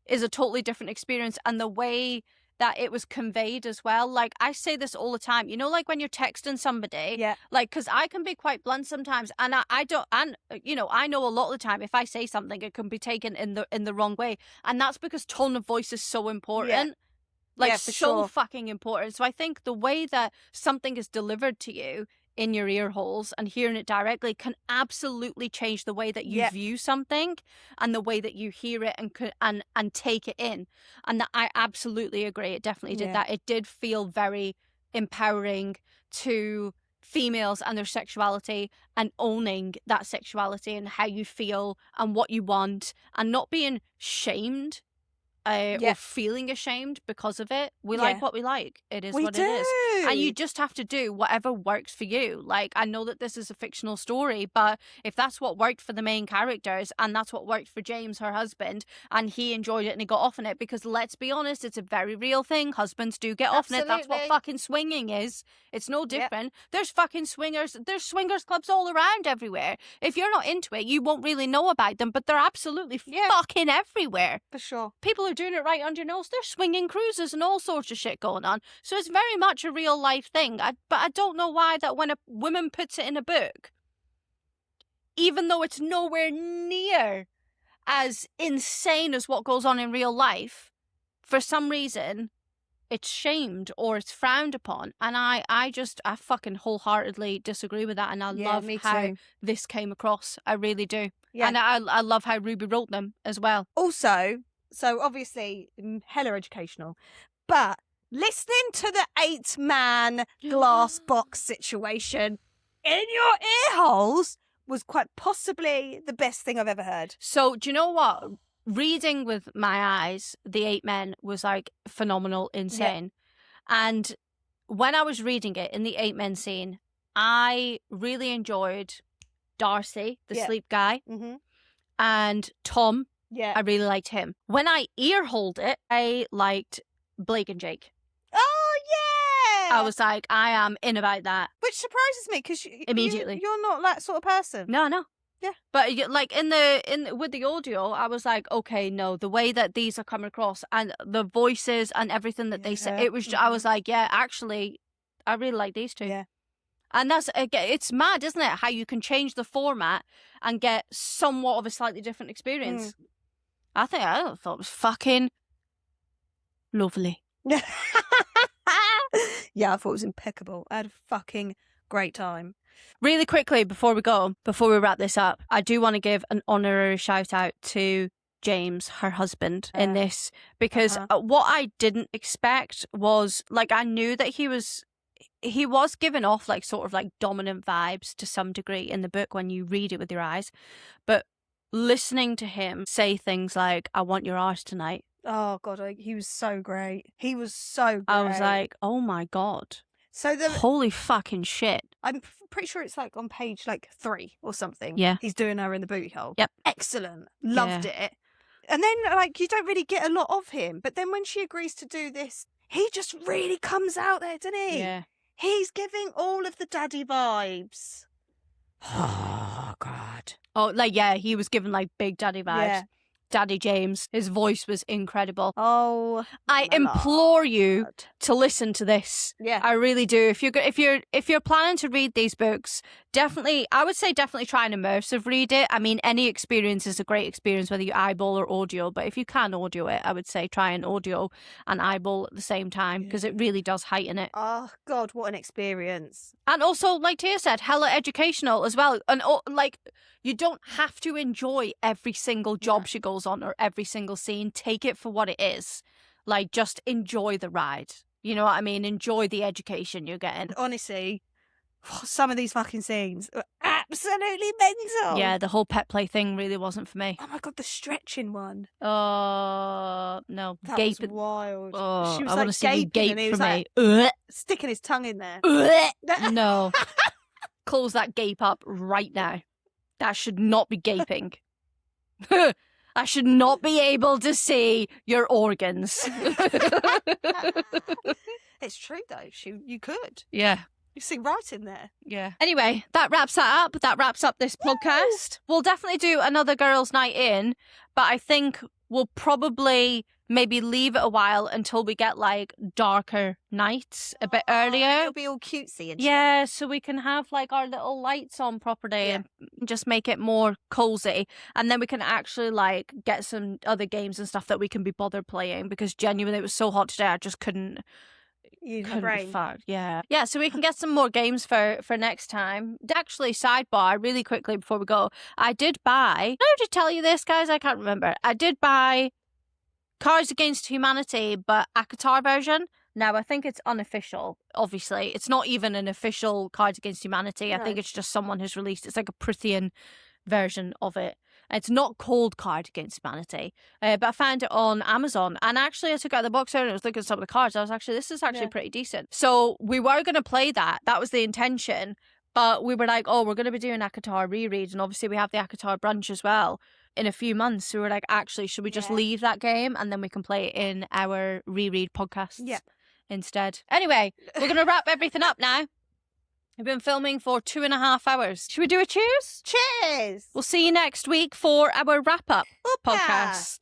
is a totally different experience, and the way that it was conveyed as well. Like, I say this all the time, you know, like when you're texting somebody, like, because I can be quite blunt sometimes, and I know a lot of the time if I say something, it can be taken in the wrong way, and that's because tone of voice is so important. Like, so fucking important. So I think the way that something is delivered to you in your ear holes and hearing it directly can absolutely change the way that you view something and the way that you hear it and take it in. And that I absolutely agree. It definitely did that. It did feel very empowering to females and their sexuality, and owning that sexuality and how you feel and what you want, and not being shamed or feeling ashamed because of it. We like what we like. It is what it is. And you just have to do whatever works for you. Like, I know that this is a fictional story, but if that's what worked for the main characters, and that's what worked for James, her husband, and he enjoyed it and he got off on it, because let's be honest, it's a very real thing. Husbands do get off on it. That's what fucking swinging is. It's no different. There's fucking swingers. There's swingers clubs all around everywhere. If you're not into it, you won't really know about them, but they're absolutely fucking everywhere. For sure. People are doing it right under your nose. There's swinging cruises and all sorts of shit going on. So it's very much a real life thing. But I don't know why that when a woman puts it in a book, even though it's nowhere near as insane as what goes on in real life, for some reason it's shamed or it's frowned upon. And I fucking wholeheartedly disagree with that. And I love how this came across. I really do. Yeah. And I love how Ruby wrote them as well. Also, so obviously hella educational, but listening to the 8-man glass box situation in your ear holes was quite possibly the best thing I've ever heard. So, do you know what? Reading with my eyes, The 8 Men was like phenomenal, insane. And when I was reading it in the 8 Men scene, I really enjoyed Darcy, the sleep guy, and Tom. Yeah. I really liked him. When I ear-holed it, I liked Blake and Jake. Oh, yeah! I was like, I am in about that. Which surprises me because Immediately. you're not that sort of person. No. Yeah. But like with the audio, I was like, okay, no, the way that these are coming across and the voices and everything that they say, it was, I was like, yeah, actually, I really like these two. Yeah. And it's mad, isn't it? How you can change the format and get somewhat of a slightly different experience. I thought it was fucking lovely. Yeah, I thought it was impeccable. I had a fucking great time. Really quickly, before we wrap this up, I do want to give an honorary shout out to James, her husband, in this, because what I didn't expect was, like, I knew that he was giving off like sort of like dominant vibes to some degree in the book when you read it with your eyes, but listening to him say things like, I want your arse tonight. Oh God, he was so great. He was so great. I was like, oh my God. So holy fucking shit. I'm pretty sure it's like on page like 3 or something. Yeah. He's doing her in the booty hole. Yep. Excellent. Loved it. And then like you don't really get a lot of him, but then when she agrees to do this, he just really comes out there, doesn't he? Yeah. He's giving all of the daddy vibes. Oh God. Oh, like, yeah, he was giving like big daddy vibes. Yeah. Daddy James, his voice was incredible. Oh, I implore you Lord. to listen to this. Yeah, I really do. If you're planning to read these books, I would say definitely try and immersive read it. I mean, any experience is a great experience, whether you eyeball or audio. But if you can audio it, I would say try and audio and eyeball at the same time, because it really does heighten it. Oh God, what an experience! And also, like Tia said, hella educational as well. And like, you don't have to enjoy every single job she goes on or every single scene. Take it for what it is. Like, just enjoy the ride. You know what I mean? Enjoy the education you're getting. Honestly, some of these fucking scenes are absolutely mental. Yeah, the whole pet play thing really wasn't for me. Oh my God, the stretching one. No. That Gape. was wild. Oh, She was I want to see you gaping and he gape was for like, me. sticking his tongue in there. No. Close that gape up right now. That should not be gaping. I should not be able to see your organs. It's true though. You could. Yeah. You see right in there. Yeah. Anyway, that wraps that up. That wraps up this podcast. We'll definitely do another girls' night in, but I think we'll probably maybe leave it a while until we get like darker nights a bit earlier. It'll be all cutesy and shit. Yeah, so we can have like our little lights on properly and just make it more cozy. And then we can actually like get some other games and stuff that we can be bothered playing, because genuinely it was so hot today I just couldn't fuck. Yeah, so we can get some more games for next time. Actually, sidebar really quickly before we go, I did buy, did I tell you this, guys? I can't remember. I did buy Cards Against Humanity, but a Qatar version. Now, I think it's unofficial, obviously. It's not even an official Cards Against Humanity. I think it's just someone who's released. It's like a Prithian version of it. It's not called Card Against Humanity, but I found it on Amazon. And actually, I took out the box and I was looking at some of the cards. I was actually, this is actually pretty decent. So we were going to play that. That was the intention. But we were like, oh, we're going to be doing ACOTAR reread. And obviously, we have the ACOTAR brunch as well in a few months. So we were like, actually, should we just leave that game and then we can play it in our reread podcasts instead? Anyway, we're going to wrap everything up now. We've been filming for 2.5 hours. Should we do a cheers? Cheers! We'll see you next week for our wrap-up podcast.